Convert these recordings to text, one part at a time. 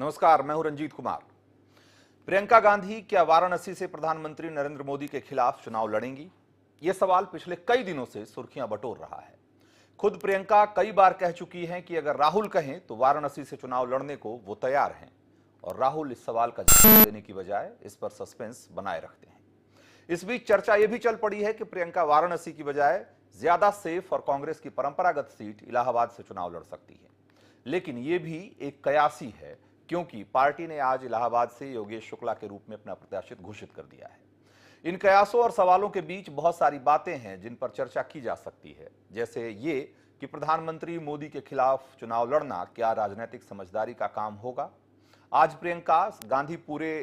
नमस्कार, मैं हूं रंजीत कुमार। प्रियंका गांधी क्या वाराणसी से प्रधानमंत्री नरेंद्र मोदी के खिलाफ चुनाव लड़ेंगी? यह सवाल पिछले कई दिनों से सुर्खियां बटोर रहा है। खुद प्रियंका कई बार कह चुकी हैं कि अगर राहुल कहें तो वाराणसी से चुनाव लड़ने को वो तैयार हैं, और राहुल इस सवाल का जवाब देने की बजाय इस पर सस्पेंस बनाए रखते हैं। इस बीच चर्चा यह भी चल पड़ी है कि प्रियंका वाराणसी की बजाय ज्यादा सेफ और कांग्रेस की परंपरागत सीट इलाहाबाद से चुनाव लड़ सकती है। लेकिन यह भी एक कयासी है, क्योंकि पार्टी ने आज इलाहाबाद से योगेश शुक्ला के रूप में अपना प्रत्याशी घोषित कर दिया है। इन कयासों और सवालों के बीच बहुत सारी बातें हैं जिन पर चर्चा की जा सकती है, जैसे ये कि प्रधानमंत्री मोदी के खिलाफ चुनाव लड़ना क्या राजनीतिक समझदारी का काम होगा। आज प्रियंका गांधी पूरे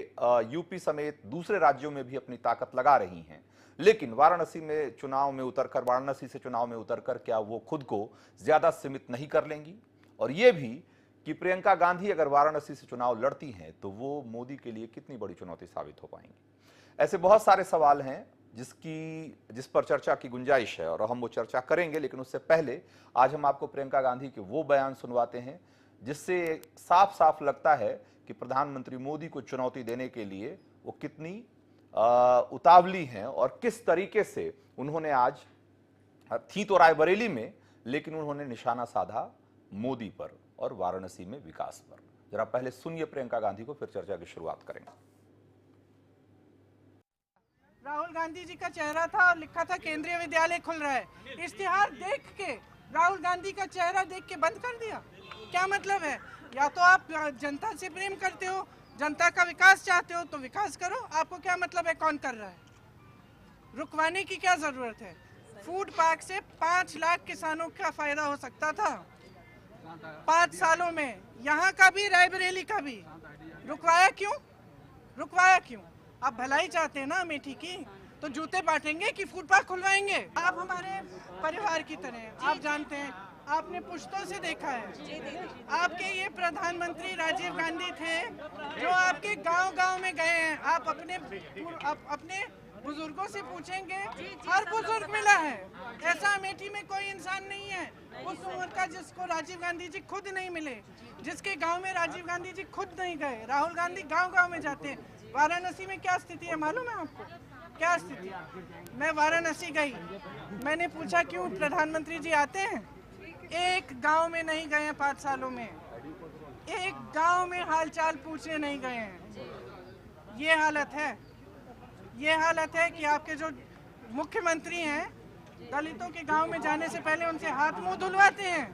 यूपी समेत दूसरे राज्यों में भी अपनी ताकत लगा रही हैं, लेकिन वाराणसी से चुनाव में उतरकर क्या वो खुद को ज्यादा सीमित नहीं कर लेंगी? और ये भी कि प्रियंका गांधी अगर वाराणसी से चुनाव लड़ती हैं तो वो मोदी के लिए कितनी बड़ी चुनौती साबित हो पाएंगी। ऐसे बहुत सारे सवाल हैं जिस पर चर्चा की गुंजाइश है, और हम वो चर्चा करेंगे। लेकिन उससे पहले आज हम आपको प्रियंका गांधी के वो बयान सुनवाते हैं जिससे साफ साफ लगता है कि प्रधानमंत्री मोदी को चुनौती देने के लिए वो कितनी उतावली हैं, और किस तरीके से उन्होंने आज थी तो रायबरेली में, लेकिन उन्होंने निशाना साधा मोदी पर और वाराणसी में विकास पर। जरा पहले सुनिए प्रियंका गांधी को, फिर चर्चा की शुरुआत करेंगे। राहुल गांधी जी का चेहरा था और लिखा था केंद्रीय विद्यालय खुल रहा है। इश्तिहार देख के राहुल गांधी का चेहरा देख के बंद कर दिया। क्या मतलब है? या तो आप जनता से प्रेम करते हो, जनता का विकास चाहते हो तो विकास करो। आपको क्या मतलब है कौन कर रहा है? रुकवाने की क्या जरूरत है? फूड पार्क से 5 लाख किसानों का फायदा हो सकता था 5 सालों में, यहाँ का भी रायबरेली का भी। रुकवाया क्यों? आप भलाई चाहते हैं ना अमेठी की, तो जूते बांटेंगे कि फूड पार्क खुलवाएंगे? आप हमारे परिवार की तरह, आप जानते हैं, आपने पुश्तों से देखा है। आपके ये प्रधानमंत्री राजीव गांधी थे जो आपके गांव-गांव में गए हैं। आप अपने बुजुर्गों से पूछेंगे, हर बुजुर्ग मिला है। ऐसा अमेठी में कोई इंसान नहीं है उस उम्र का जिसको राजीव गांधी जी खुद नहीं मिले, जिसके गांव में राजीव गांधी जी खुद नहीं गए। राहुल गांधी गांव-गांव में जाते हैं। वाराणसी में क्या स्थिति है मालूम है आपको? क्या स्थिति? मैं वाराणसी गई, मैंने पूछा क्यों प्रधानमंत्री जी आते हैं? एक गांव में नहीं गए हैं 5 सालों में, एक गांव में हालचाल पूछने नहीं गए हैं। ये हालत है कि आपके जो मुख्यमंत्री हैं दलितों के गांव में जाने से पहले उनसे हाथ मुंह धुलवाते हैं।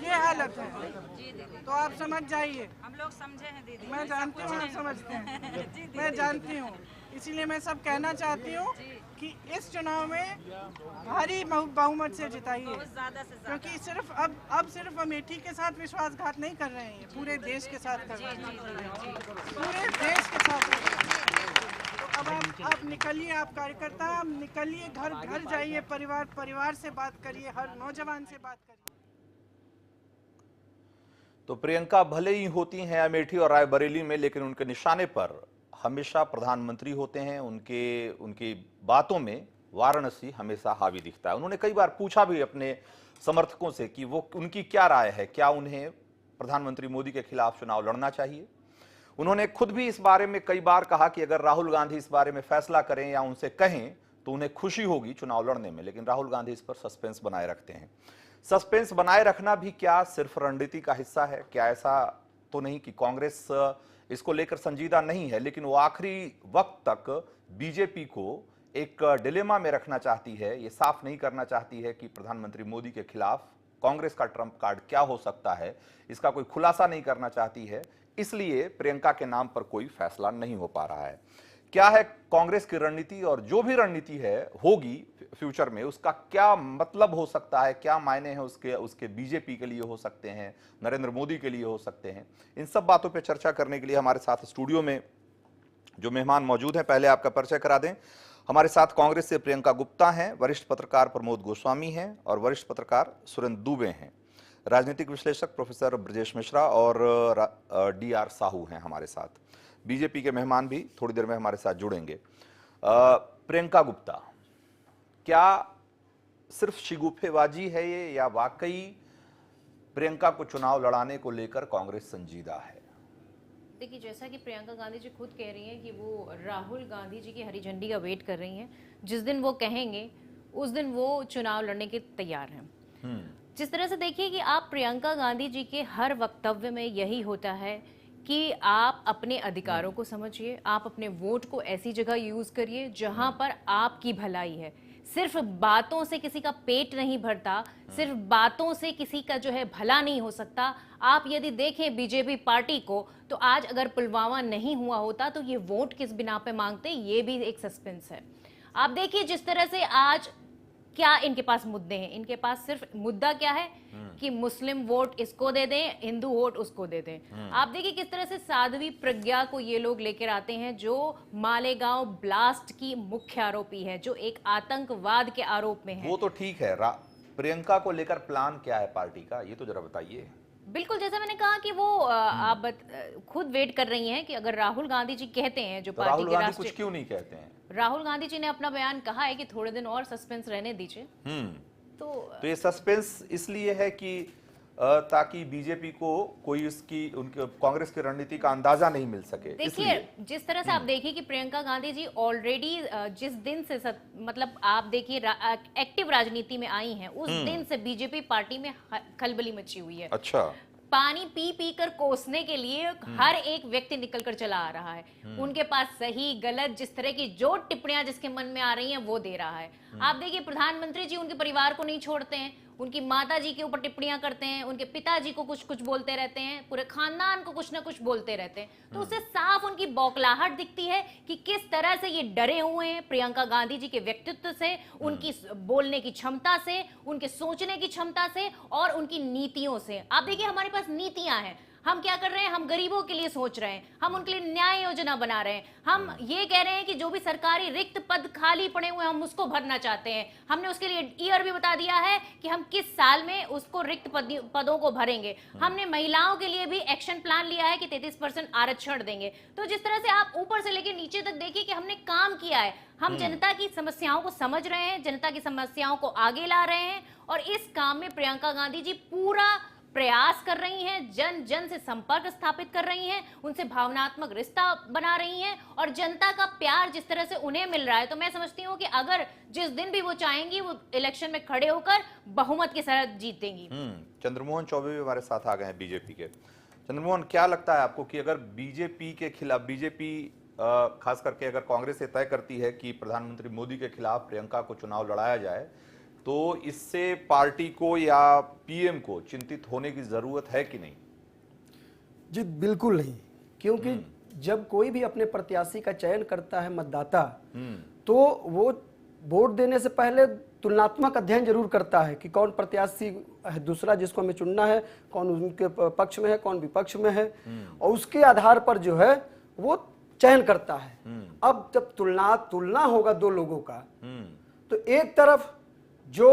ये हालत है। तो आप समझ जाइए। हम लोग समझे हैं दीदी। मैं जानती हूँ आप समझते हैं। मैं जानती हूँ, इसीलिए मैं सब कहना चाहती हूँ कि इस चुनाव में भारी बहुमत से जिताइए, क्योंकि सिर्फ अमेठी के साथ विश्वासघात नहीं कर रहे हैं, पूरे देश के साथ कर रहे हैं। पूरे देश के साथ। तो अब आप निकलिए, आप कार्यकर्ता, आप निकलिए, घर जाइए, परिवार से बात करिए, हर नौजवान से बात करिए। तो प्रियंका भले ही होती हैं अमेठी और रायबरेली में, लेकिन उनके निशाने पर हमेशा प्रधानमंत्री होते हैं। उनकी बातों में वाराणसी हमेशा हावी दिखता है। उन्होंने कई बार पूछा भी अपने समर्थकों से कि वो उनकी क्या राय है, क्या उन्हें प्रधानमंत्री मोदी के खिलाफ चुनाव लड़ना चाहिए। उन्होंने खुद भी इस बारे में कई बार कहा कि अगर राहुल गांधी इस बारे में फैसला करें या उनसे कहें तो उन्हें खुशी होगी चुनाव लड़ने में। लेकिन राहुल गांधी इस पर सस्पेंस बनाए रखते हैं। सस्पेंस बनाए रखना भी क्या सिर्फ रणनीति का हिस्सा है? क्या ऐसा तो नहीं कि कांग्रेस इसको लेकर संजीदा नहीं है, लेकिन वो आखिरी वक्त तक बीजेपी को एक डिलेमा में रखना चाहती है, ये साफ नहीं करना चाहती है कि प्रधानमंत्री मोदी के खिलाफ कांग्रेस का ट्रम्प कार्ड क्या हो सकता है, इसका कोई खुलासा नहीं करना चाहती है। इसलिए प्रियंका के नाम पर कोई फैसला नहीं हो पा रहा है। क्या है कांग्रेस की रणनीति, और जो भी रणनीति है होगी फ्यूचर में, उसका क्या मतलब हो सकता है, क्या मायने हैं उसके बीजेपी के लिए हो सकते हैं, नरेंद्र मोदी के लिए हो सकते हैं। इन सब बातों पे चर्चा करने के लिए हमारे साथ स्टूडियो में जो मेहमान मौजूद हैं, पहले आपका परिचय करा दें। हमारे साथ कांग्रेस से प्रियंका गुप्ता हैं, वरिष्ठ पत्रकार प्रमोद गोस्वामी हैं, और वरिष्ठ पत्रकार सुरेंद्र दुबे हैं। राजनीतिक विश्लेषक प्रोफेसर ब्रजेश मिश्रा और DR साहू हैं हमारे साथ। बीजेपी के मेहमान भी थोड़ी देर में हमारे साथ जुड़ेंगे। प्रियंका गुप्ता, क्या सिर्फ शिगुफेबाजी है ये, या वाकई प्रियंका को चुनाव लड़ाने को लेकर कांग्रेस संजीदा है? देखिए जैसा कि प्रियंका गांधी जी खुद कह रही हैं कि वो राहुल गांधी जी की हरी झंडी का वेट कर रही हैं, जिस दिन वो कहेंगे उस दिन वो चुनाव लड़ने के तैयार हैं। जिस तरह से देखिए कि आप प्रियंका गांधी जी के हर वक्तव्य में यही होता है कि आप अपने अधिकारों को समझिए, आप अपने वोट को ऐसी जगह यूज करिए जहां पर आपकी भलाई है। सिर्फ बातों से किसी का पेट नहीं भरता, सिर्फ बातों से किसी का जो है भला नहीं हो सकता। आप यदि देखें बीजेपी पार्टी को, तो आज अगर पुलवामा नहीं हुआ होता तो ये वोट किस बिना पे मांगते, ये भी एक सस्पेंस है। आप देखिए जिस तरह से आज क्या इनके पास मुद्दे हैं, इनके पास सिर्फ मुद्दा क्या है कि मुस्लिम वोट इसको दे दें, हिंदू वोट उसको दे दें। आप देखिए किस तरह से साध्वी प्रज्ञा को ये लोग लेकर आते हैं, जो मालेगांव ब्लास्ट की मुख्य आरोपी है, जो एक आतंकवाद के आरोप में है। वो तो ठीक है, प्रियंका को लेकर प्लान क्या है पार्टी का, ये तो जरा बताइए। बिल्कुल, जैसा मैंने कहा कि वो खुद वेट कर रही हैं कि अगर राहुल गांधी जी कहते हैं, जो तो पार्टी राहुल के गांधी राष्ट्रीय, कुछ क्यों नहीं कहते हैं? राहुल गांधी जी ने अपना बयान कहा है कि थोड़े दिन और सस्पेंस रहने दीजिए। तो ये सस्पेंस इसलिए है कि ताकि बीजेपी को कोई उनके कांग्रेस की रणनीति का अंदाजा नहीं मिल सके। देखिए जिस तरह से आप देखिए कि प्रियंका गांधी जी ऑलरेडी जिस दिन से मतलब आप देखिए एक्टिव राजनीति में आई हैं, उस दिन से बीजेपी पार्टी में खलबली मची हुई है। अच्छा, पानी पी पी कर कोसने के लिए हर एक व्यक्ति निकल कर चला आ रहा है। उनके पास सही गलत जिस तरह की जो टिप्पणियां जिसके मन में आ रही हैं वो दे रहा है। आप देखिए प्रधानमंत्री जी उनके परिवार को नहीं छोड़ते हैं, उनकी माता जी के ऊपर टिप्पणियां करते हैं, उनके पिताजी को कुछ कुछ बोलते रहते हैं, पूरे खानदान को कुछ ना कुछ बोलते रहते हैं। तो उससे साफ उनकी बौखलाहट दिखती है कि किस तरह से ये डरे हुए हैं प्रियंका गांधी जी के व्यक्तित्व से, उनकी बोलने की क्षमता से, उनके सोचने की क्षमता से और उनकी नीतियों से। आप देखिए हमारे पास नीतियां हैं, हम क्या कर रहे हैं, हम गरीबों के लिए सोच रहे हैं, हम उनके लिए न्याय योजना बना रहे हैं, हम ये कह रहे हैं कि जो भी सरकारी रिक्त पद खाली पड़े हुए हैं हम उसको भरना चाहते हैं। हमने उसके लिए ईयर भी बता दिया है कि हम किस साल में उसको रिक्त पदों को भरेंगे। हमने महिलाओं के लिए भी एक्शन प्लान लिया है कि 33% आरक्षण देंगे। तो जिस तरह से आप ऊपर से लेकर नीचे तक देखिए कि हमने काम किया है, हम जनता की समस्याओं को समझ रहे हैं, जनता की समस्याओं को आगे ला रहे हैं और इस काम में प्रियंका गांधी जी पूरा प्रयास कर रही हैं, जन जन से संपर्क स्थापित कर रही हैं, उनसे भावनात्मक रिश्ता बना रही हैं और जनता का प्यार जिस तरह से उन्हें मिल रहा है, तो मैं समझती हूँ कि अगर जिस दिन भी वो चाहेंगी वो इलेक्शन में खड़े होकर बहुमत के साथ जीतेंगी। चंद्रमोहन चौबे भी हमारे साथ आ गए हैं बीजेपी के। चंद्रमोहन, क्या लगता है आपको कि अगर बीजेपी के खिलाफ, बीजेपी खास करके अगर कांग्रेस ये तय करती है कि प्रधानमंत्री मोदी के खिलाफ प्रियंका को चुनाव लड़ाया जाए, तो इससे पार्टी को या पीएम को चिंतित होने की जरूरत है कि नहीं? जी बिल्कुल नहीं, क्योंकि जब कोई भी अपने प्रत्याशी का चयन करता है मतदाता, तो वो वोट देने से पहले तुलनात्मक अध्ययन जरूर करता है कि कौन प्रत्याशी है दूसरा जिसको हमें चुनना है, कौन उनके पक्ष में है, कौन विपक्ष में है, और उसके आधार पर जो है वो चयन करता है। अब जब तुलना होगा दो लोगों का, तो एक तरफ जो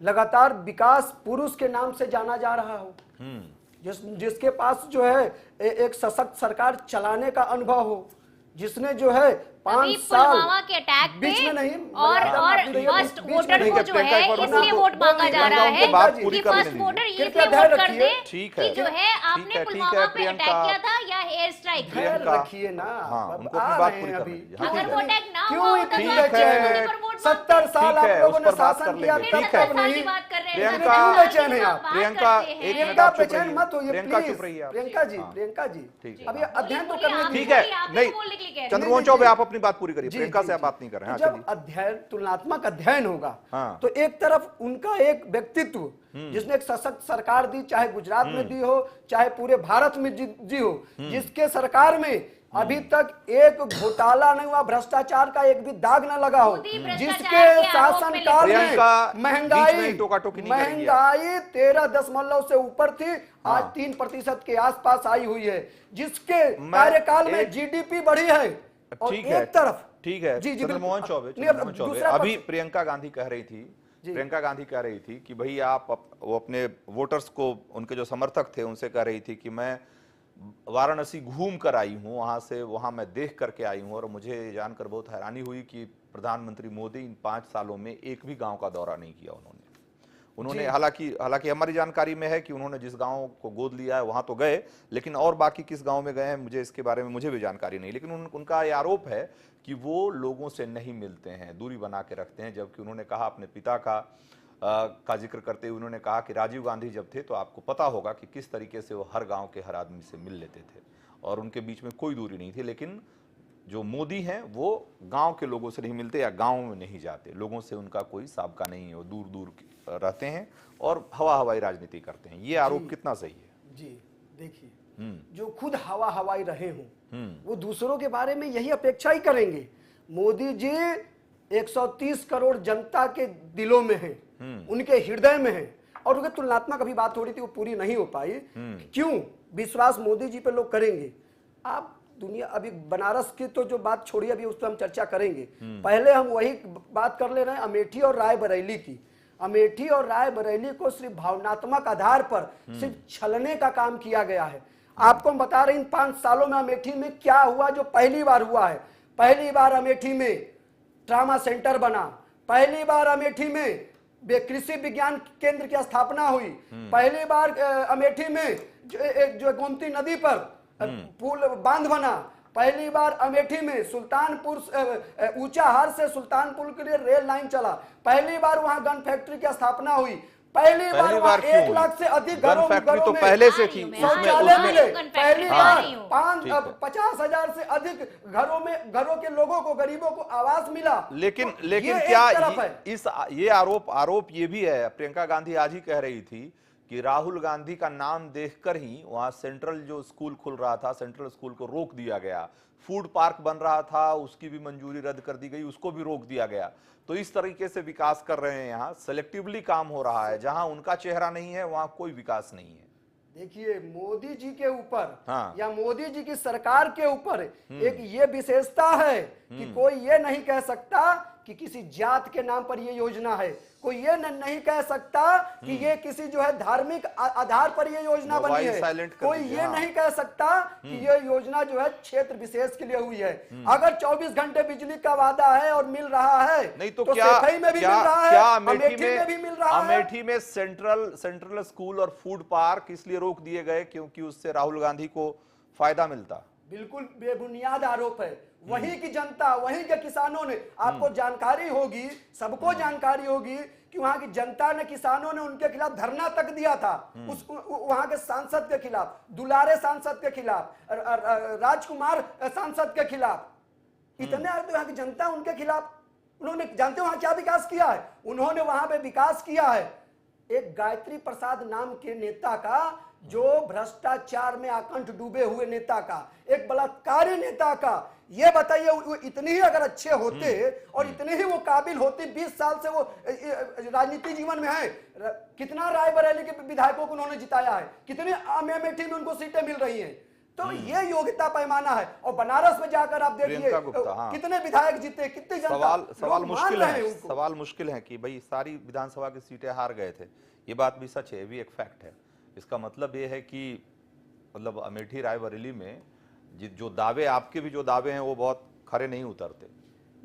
लगातार विकास पुरुष के नाम से जाना जा रहा हो, जिसके पास जो है एक सशक्त सरकार चलाने का अनुभव हो, जिसने जो है 5 साल के अटैक बीच में नहीं और फर्स्ट वोटर को जो है इसलिए वोट मांगा जा रहा है कि फर्स्ट वोटर ये इसलिए वोट कर दे कि जो है आपने पुलवामा पे अटैक किया था या एयर स्ट्राइक ख्याल रखिए ना। उनको अपनी बात पूरी करनी है। अगर वो अटैक ना क्यों हुआ होता इतनी बेचैन है? 70 साल आप लोगों ने शासन किया, तब नहीं। प्रियंका बेचैन मत होइए प्रियंका, प्लीज। चुप रहिए आप। प्रियंका जी अब ये अध्ययन तो करने ठीक है, नहीं चंद्रमोहन चौबे आप अपनी बात पूरी करिए, प्रियंका से आप बात नहीं कर रहे हैं। जब अध्ययन, तुलनात्मक अध्ययन होगा, तो एक तरफ उनका एक व्यक्तित्व जिसने एक सशक्त सरकार दी, चाहे गुजरात में दी हो, चाहे पूरे भारत में दी हो, जिसके सरकार में अभी तक एक घोटाला नहीं हुआ, भ्रष्टाचार का एक भी दाग न लगा हो, जिसके शासनकाल में महंगाई 13.0 से ऊपर थी, आज 3% के आसपास आई हुई है, जिसके कार्यकाल में जीडीपी बढ़ी है। और एक तरफ ठीक है चंद्रमोहन चौबे, अभी प्रियंका गांधी कह रही थी कि भाई आप वो अपने वोटर्स को, उनके जो समर्थक थे उनसे कह रही थी कि मैं वाराणसी घूम कर आई हूं, वहां मैं देख करके आई हूं, और मुझे जानकर बहुत हैरानी हुई कि प्रधानमंत्री मोदी इन 5 सालों में एक भी गांव का दौरा नहीं किया उन्होंने। उन्होंने हालांकि हमारी जानकारी में है कि उन्होंने जिस गांव को गोद लिया है वहां तो गए, लेकिन और बाकी किस गांव में गए हैं मुझे इसके बारे में मुझे भी जानकारी नहीं। लेकिन उनका ये आरोप है कि वो लोगों से नहीं मिलते हैं, दूरी बना के रखते हैं। जबकि उन्होंने कहा अपने पिता का जिक्र करते हुए उन्होंने कहा कि राजीव गांधी जब थे तो आपको पता होगा कि किस तरीके से वो हर गांव के हर आदमी से मिल लेते थे और उनके बीच में कोई दूरी नहीं थी। लेकिन जो मोदी हैं वो गांव के लोगों से नहीं मिलते या गांव में नहीं जाते, लोगों से उनका कोई साबका नहीं है, वो दूर दूर रहते हैं और हवाई राजनीति करते हैं। ये आरोप कितना सही है? जी देखिए, जो खुद हवाई रहे हों वो दूसरों के बारे में यही अपेक्षा ही करेंगे। मोदी जी 130 करोड़ जनता के दिलों में हैं, उनके हृदय में हैं, और उनके तुलनात्मक अभी बात हो रही थी वो पूरी नहीं हो पाई। क्यों विश्वास मोदी जी पे लोग करेंगे? आप दुनिया अभी बनारस की तो जो बात छोड़िए, अभी उस पर हम चर्चा करेंगे। पहले हम वही बात कर ले रहे हैं अमेठी और रायबरेली की। अमेठी और रायबरेली को सिर्फ भावनात्मक आधार पर सिर्फ छलने का काम किया गया है। आपको हम बता रहे हैं इन 5 सालों में अमेठी में क्या हुआ जो पहली बार हुआ है। पहली बार अमेठी में ट्रामा सेंटर बना, पहली बार अमेठी में कृषि विज्ञान केंद्र की स्थापना हुई, पहली बार अमेठी में जो गोमती नदी पर पुल बांध बना, पहली बार अमेठी में सुल्तानपुर ऊंचाहार से सुल्तानपुर के लिए रेल लाइन चला, पहली बार वहां गन फैक्ट्री की स्थापना हुई, पहली बार 1 लाख से अधिक घरों तो पहले से थी, शौचालय मिले, पहली बार 50,000 से अधिक घरों के लोगों को, गरीबों को आवास मिला। लेकिन क्या ये आरोप ये भी है, प्रियंका गांधी आज ही कह रही थी कि राहुल गांधी का नाम देखकर ही वहां सेंट्रल जो स्कूल खुल रहा था, सेंट्रल स्कूल को रोक दिया गया, फूड पार्क बन रहा था उसकी भी मंजूरी रद्द कर दी गई, उसको भी रोक दिया गया। तो इस तरीके से विकास कर रहे हैं, यहाँ सेलेक्टिवली काम हो रहा है, जहां उनका चेहरा नहीं है वहां कोई विकास नहीं है। देखिए मोदी जी के ऊपर या मोदी जी की सरकार के ऊपर एक ये विशेषता है कि कोई ये नहीं कह सकता कि किसी जात के नाम पर ये योजना है, कोई ये नहीं कह सकता कि ये किसी जो है धार्मिक आधार पर ये योजना बनी है, कोई ये नहीं कह सकता कि ये योजना जो है क्षेत्र विशेष के लिए हुई है। अगर 24 घंटे बिजली का वादा है और मिल रहा है नहीं तो क्या सेफई में भी मिल रहा है, अमेठी में भी मिल रहा है। अमेठी में सेंट्रल स्कूल और फूड पार्क इसलिए रोक दिए गए क्योंकि उससे राहुल गांधी को फायदा मिलता। बिल्कुल बेबुनियाद आरोप है। वहीं की जनता, वहीं के किसानों ने, आपको जानकारी होगी, सबको जानकारी होगी कि वहां की जनता ने, किसानों ने उनके खिलाफ धरना तक दिया था, उस वहां के सांसद के खिलाफ, दुलारे सांसद के खिलाफ, राजकुमार सांसद के खिलाफ, इतने वहां की जनता उनके खिलाफ। उन्होंने जानते वहां क्या विकास किया है? उन्होंने वहां पे विकास किया है एक गायत्री प्रसाद नाम के नेता का, जो भ्रष्टाचार में आकंठ डूबे हुए नेता का, एक बलात्कारी नेता का। ये बताइए वो इतने ही अगर अच्छे होते और इतने ही वो काबिल होते, 20 साल से वो राजनीति जीवन में है, कितना रायबरेली के विधायकों को उन्होंने जिताया है, कितने अमेठी में उनको सीटें मिल रही हैं। तो ये योग्यता पैमाना है। और बनारस में जाकर आप देखिए कितने विधायक जीते, कितनी जनता। सवाल मुश्किल है कि भाई सारी विधानसभा की सीटें हार गए थे, ये बात भी सच है, ये भी एक फैक्ट है। इसका मतलब ये है कि मतलब अमेठी रायबरेली में जो दावे, आपके भी जो दावे हैं वो बहुत खरे नहीं उतरते।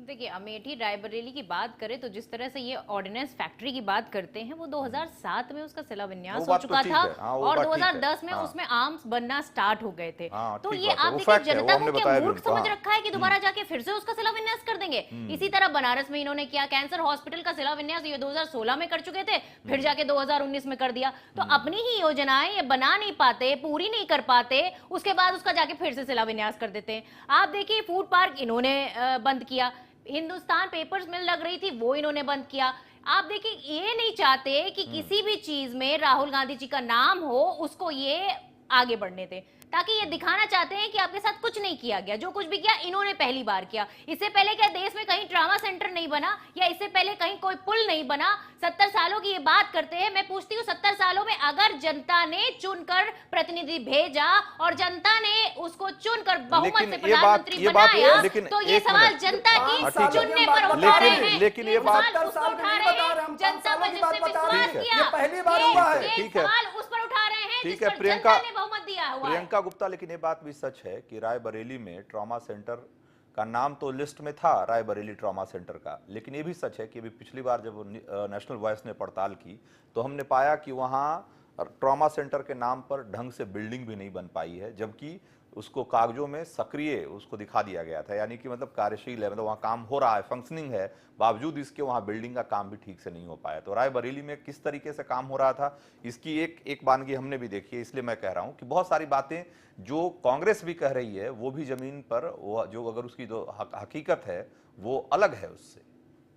देखिए अमेठी रायबरेली की बात करें तो जिस तरह से ये ऑर्डिनेंस फैक्ट्री की बात करते हैं, वो 2007 में उसका शिलान्यास हो चुका था और 2010 में उसमें आर्म्स बनना स्टार्ट हो गए थे। तो ये आप देखिए जनता को क्या मूर्ख समझ रखा है कि दोबारा जाके फिर से उसका शिलान्यास कर देंगे। इसी तरह बनारस में इन्होंने किया, कैंसर हॉस्पिटल का शिलान्यास ये 2016 में कर चुके थे, फिर जाके 2019 में कर दिया। तो अपनी ही योजनाएं ये बना नहीं पाते, पूरी नहीं कर पाते, उसके बाद उसका जाके फिर से शिलान्यास कर देते हैं। आप देखिए फूड पार्क इन्होंने बंद किया, हिंदुस्तान पेपर्स मिल लग रही थी वो इन्होंने बंद किया। आप देखिए ये नहीं चाहते कि किसी भी चीज में राहुल गांधी जी का नाम हो, उसको ये आगे बढ़ने दे, ताकि ये दिखाना चाहते हैं कि आपके साथ कुछ नहीं किया गया, जो कुछ भी किया इन्होंने पहली बार किया। इससे पहले क्या देश में कहीं ट्रामा सेंटर नहीं बना, या इससे पहले कहीं कोई पुल नहीं बना? 70 सालों की ये बात करते हैं। मैं पूछती हूँ 70 सालों में अगर जनता ने चुनकर प्रतिनिधि भेजा और जनता ने उसको चुनकर बहुमत से प्रधानमंत्री बनाया, तो ये सवाल जनता की चुनने पर उठा रहे हैं। लेकिन ये बात उठा रहे हैं, जनता को जिसने विश्वास किया, पहली बार हुआ है, ये सवाल उस पर उठा रहे हैं ठीक जिस है पर प्रियंका जनता ने बहुमत दिया हुआ है। प्रियंका गुप्ता, लेकिन ये बात भी सच है कि रायबरेली में ट्रॉमा सेंटर का नाम तो लिस्ट में था रायबरेली ट्रॉमा सेंटर का, लेकिन ये भी सच है कि अभी पिछली बार जब नेशनल वॉइस ने पड़ताल की तो हमने पाया कि वहाँ ट्रॉमा सेंटर के नाम पर ढंग से बिल्डिंग भी नहीं बन पाई है, जबकि उसको कागजों में सक्रिय उसको दिखा दिया गया था, यानी कि मतलब कार्यशील है, मतलब वहाँ काम हो रहा है, फंक्शनिंग है, बावजूद इसके वहाँ बिल्डिंग का काम भी ठीक से नहीं हो पाया। तो रायबरेली में किस तरीके से काम हो रहा था इसकी एक वानगी हमने भी देखी है। इसलिए मैं कह रहा हूँ कि बहुत सारी बातें जो कांग्रेस भी कह रही है वो भी जमीन पर वो जो अगर उसकी जो हकीकत है वो अलग है उससे,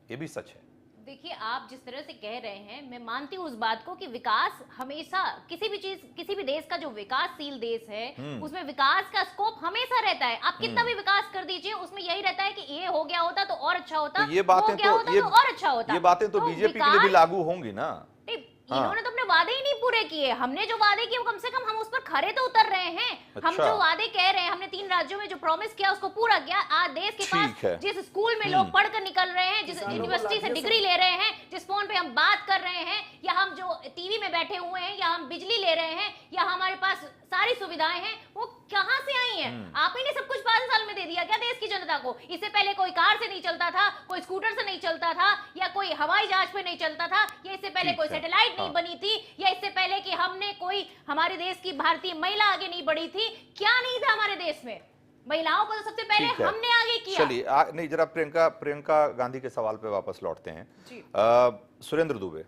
ये भी सच है। देखिए, आप जिस तरह से कह रहे हैं, मैं मानती हूँ उस बात को कि विकास हमेशा किसी भी चीज, किसी भी देश का जो विकासशील देश है उसमें विकास का स्कोप हमेशा रहता है। आप कितना भी विकास कर दीजिए, उसमें यही रहता है कि ये हो गया होता तो और अच्छा होता, तो ये बातें हो गया होता तो और अच्छा होता। ये बातें तो बीजेपी के लिए भी लागू होंगी ना। इन्होंने तो अपने वादे ही नहीं पूरे किए। हमने जो वादे किए वो कम से कम हम उस पर खरे तो उतर रहे हैं। अच्छा। हम जो वादे कह रहे हैं, हमने 3 राज्यों में जो प्रॉमिस किया उसको पूरा किया। आज देश के पास जिस स्कूल में लोग पढ़कर निकल रहे हैं, जिस यूनिवर्सिटी से डिग्री ले रहे हैं, जिस फोन पे हम बात कर रहे हैं, या हम जो टीवी में बैठे हुए हैं, या हम बिजली ले रहे हैं, या हमारे पास सारी सुविधाएं हैं, वो कहां से आई हैं? आप ही ने सब कुछ 5 साल में दे दिया क्या देश की जनता को? इससे पहले कोई कार से नहीं चलता था, कोई स्कूटर से नहीं चलता था, या कोई हवाई जहाज पे नहीं चलता था, या इससे पहले कोई सैटेलाइट नहीं बनी थी, या इससे पहले कि हमने कोई हमारे देश की भारतीय महिला आगे नहीं बढ़ी थी। क्या नहीं था हमारे देश में? महिलाओं को तो सबसे पहले हमने आगे किया। चलिए नहीं, जरा प्रियंका गांधी के सवाल पे वापस लौटते हैं। सुरेंद्र दुबे,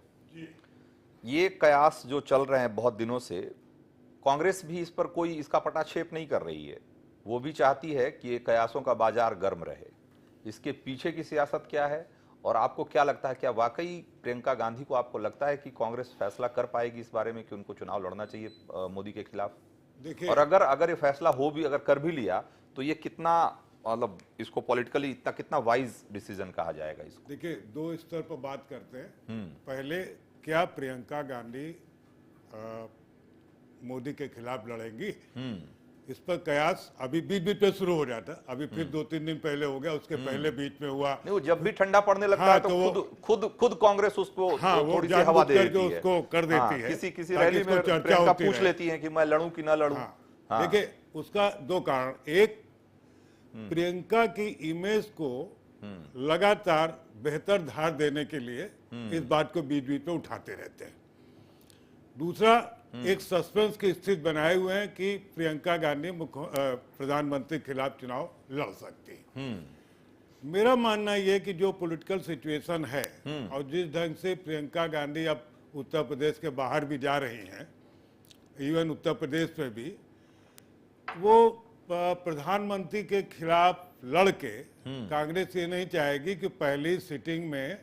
ये कयास जो चल रहे हैं बहुत दिनों से, कांग्रेस भी इस पर कोई इसका पटाक्षेप नहीं कर रही है। वो भी चाहती है कि ये कयासों का बाजार गर्म रहे। इसके पीछे की सियासत क्या है और आपको क्या लगता है, क्या वाकई प्रियंका गांधी को आपको लगता है कि कांग्रेस फैसला कर पाएगी इस बारे में कि उनको चुनाव लड़ना चाहिए मोदी के खिलाफ? देखिए, और अगर ये फैसला हो भी, अगर कर भी लिया तो ये कितना, मतलब इसको पॉलिटिकली कितना वाइज डिसीजन कहा जाएगा इसको? देखिए, 2 स्तर पर बात करते हैं। पहले, क्या प्रियंका गांधी मोदी के खिलाफ लड़ेंगी? इस पर कयास अभी बीच में शुरू हो जाता, अभी फिर 2-3 दिन पहले हो गया, उसके पहले बीच में हुआ। नहीं, वो जब भी ठंडा पड़ने लगता है तो खुद कांग्रेस उसको थोड़ी सी हवा दे देती है, उसको कर देती है। किसी रैली में प्रियंका पूछ लेती है कि मैं लड़ूं कि ना लड़ूं। देखिए, उसका 2 कारण। एक, प्रियंका की इमेज को लगातार बेहतर धार देने के लिए इस बात को बीच में उठाते रहते हैं। दूसरा, एक सस्पेंस की स्थिति बनाए हुए हैं कि प्रियंका गांधी प्रधानमंत्री के खिलाफ चुनाव लड़ सकती है। मेरा मानना यह कि जो पॉलिटिकल सिचुएशन है और जिस ढंग से प्रियंका गांधी अब उत्तर प्रदेश के बाहर भी जा रही हैं, इवन उत्तर प्रदेश में भी, वो प्रधानमंत्री के खिलाफ लड़ के कांग्रेस ये नहीं चाहेगी कि पहली सिटिंग में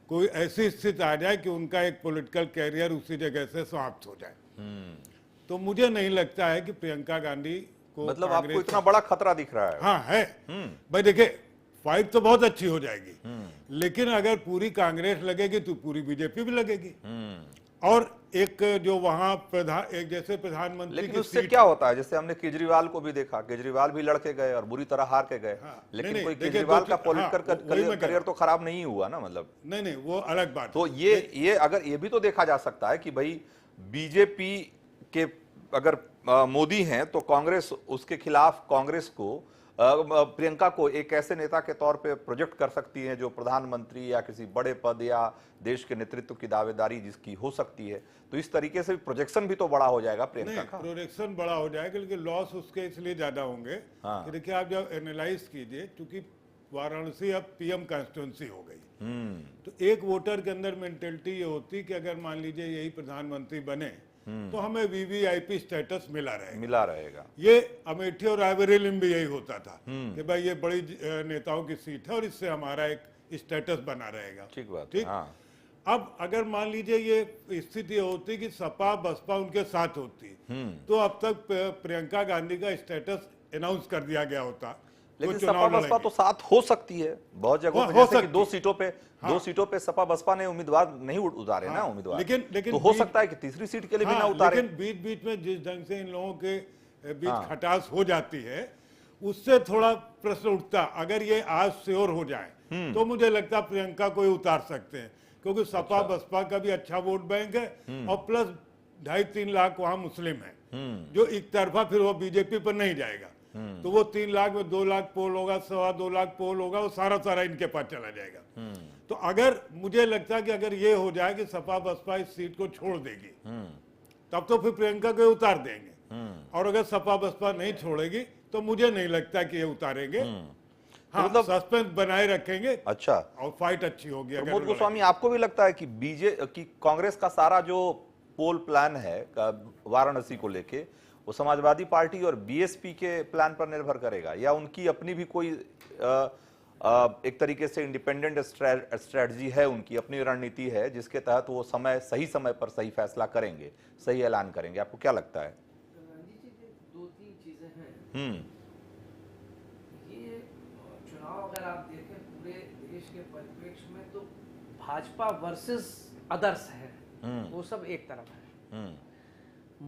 कोई ऐसी स्थिति आ जाए कि उनका एक पॉलिटिकल कैरियर उसी जगह से समाप्त हो जाए। तो मुझे नहीं लगता है कि प्रियंका गांधी को, मतलब आपको इतना बड़ा खतरा दिख रहा है? हाँ है भाई। देखिए, फाइट तो बहुत अच्छी हो जाएगी, लेकिन अगर पूरी कांग्रेस लगेगी तो पूरी बीजेपी भी लगेगी। और एक जो वहां एक जैसे प्रधानमंत्री, लेकिन उससे क्या होता है? जैसे हमने केजरीवाल को भी देखा, केजरीवाल भी लड़के गए और बुरी तरह हार के गए, लेकिन कोई केजरीवाल का पॉलिटिकल करियर तो खराब नहीं हुआ ना, मतलब। नहीं, वो अलग बात। तो ये अगर ये भी तो देखा जा सकता है कि भाई बीजेपी के अगर मोदी हैं तो कांग्रेस उसके खिलाफ, कांग्रेस को प्रियंका को एक ऐसे नेता के तौर पे प्रोजेक्ट कर सकती है जो प्रधानमंत्री या किसी बड़े पद या देश के नेतृत्व की दावेदारी जिसकी हो सकती है। तो इस तरीके से प्रोजेक्शन भी तो बड़ा हो जाएगा प्रियंका का। प्रोजेक्शन बड़ा हो जाएगा, लेकिन लॉस उसके इसलिए ज्यादा होंगे कि देखिए, आप जब एनालाइज कीजिए, क्योंकि वाराणसी अब पीएम कॉन्स्टिट्यूंसी हो गई, तो एक वोटर के अंदर मेंटेलिटी ये होती कि अगर मान लीजिए यही प्रधानमंत्री बने तो हमें वीवीआईपी स्टेटस मिला रहेगा। ये अमेठी और रायबरेली में भी यही होता था कि भाई ये बड़ी नेताओं की सीट है और इससे हमारा एक स्टेटस बना रहेगा। ठीक बात, ठीक। अब अगर मान लीजिए ये स्थिति होती कि सपा बसपा उनके साथ होती, तो अब तक प्रियंका गांधी का स्टेटस अनाउंस कर दिया गया होता। लेकिन सपा बसपा तो साथ हो सकती है बहुत जगहों पे, जैसे कि 2 सीटों पे सपा बसपा ने उम्मीदवार नहीं उतारे ना उम्मीदवार, लेकिन तो हो सकता है कि तीसरी सीट के लिए भी ना उतारे। लेकिन बीच में जिस ढंग से इन लोगों के बीच खटास हो जाती है, उससे थोड़ा प्रश्न उठता। अगर ये आज श्योर हो जाए तो मुझे लगता है प्रियंका को उतार सकते हैं, क्योंकि सपा बसपा का भी अच्छा वोट बैंक है और प्लस 2.5-3 लाख वहां मुस्लिम है, जो एक तरफा फिर वो बीजेपी पर नहीं जाएगा। तो वो 3 लाख में 2 लाख पोल होगा, 2.25 लाख पोल होगा, वो सारा इनके पास चला जाएगा। तो अगर मुझे लगता है कि अगर ये हो जाए कि सपा बसपा इस सीट को छोड़ देगी, तब तो फिर प्रियंका को उतार देंगे। और अगर सपा बसपा नहीं छोड़ेगी तो मुझे नहीं लगता कि ये उतारेंगे। हाँ, मतलब सस्पेंस बनाए रखेंगे। अच्छा, और फाइट अच्छी होगी। प्रमोद गोस्वामी, आपको भी लगता है कि कि कांग्रेस का सारा जो पोल प्लान है वाराणसी को लेके, वो समाजवादी पार्टी और बीएसपी के प्लान पर निर्भर करेगा, या उनकी अपनी भी कोई एक तरीके से इंडिपेंडेंट स्ट्रेटजी है, उनकी अपनी रणनीति है जिसके तहत वो सही समय पर सही फैसला करेंगे, सही ऐलान करेंगे? आपको क्या लगता है? दो तीन चीजें हैं। ये चुनाव अगर आप देखें पूरे देश के परिप्रेक्ष्य में, तो भाजपा वर्सेस अदर्स है, वो सब एक तरफ है।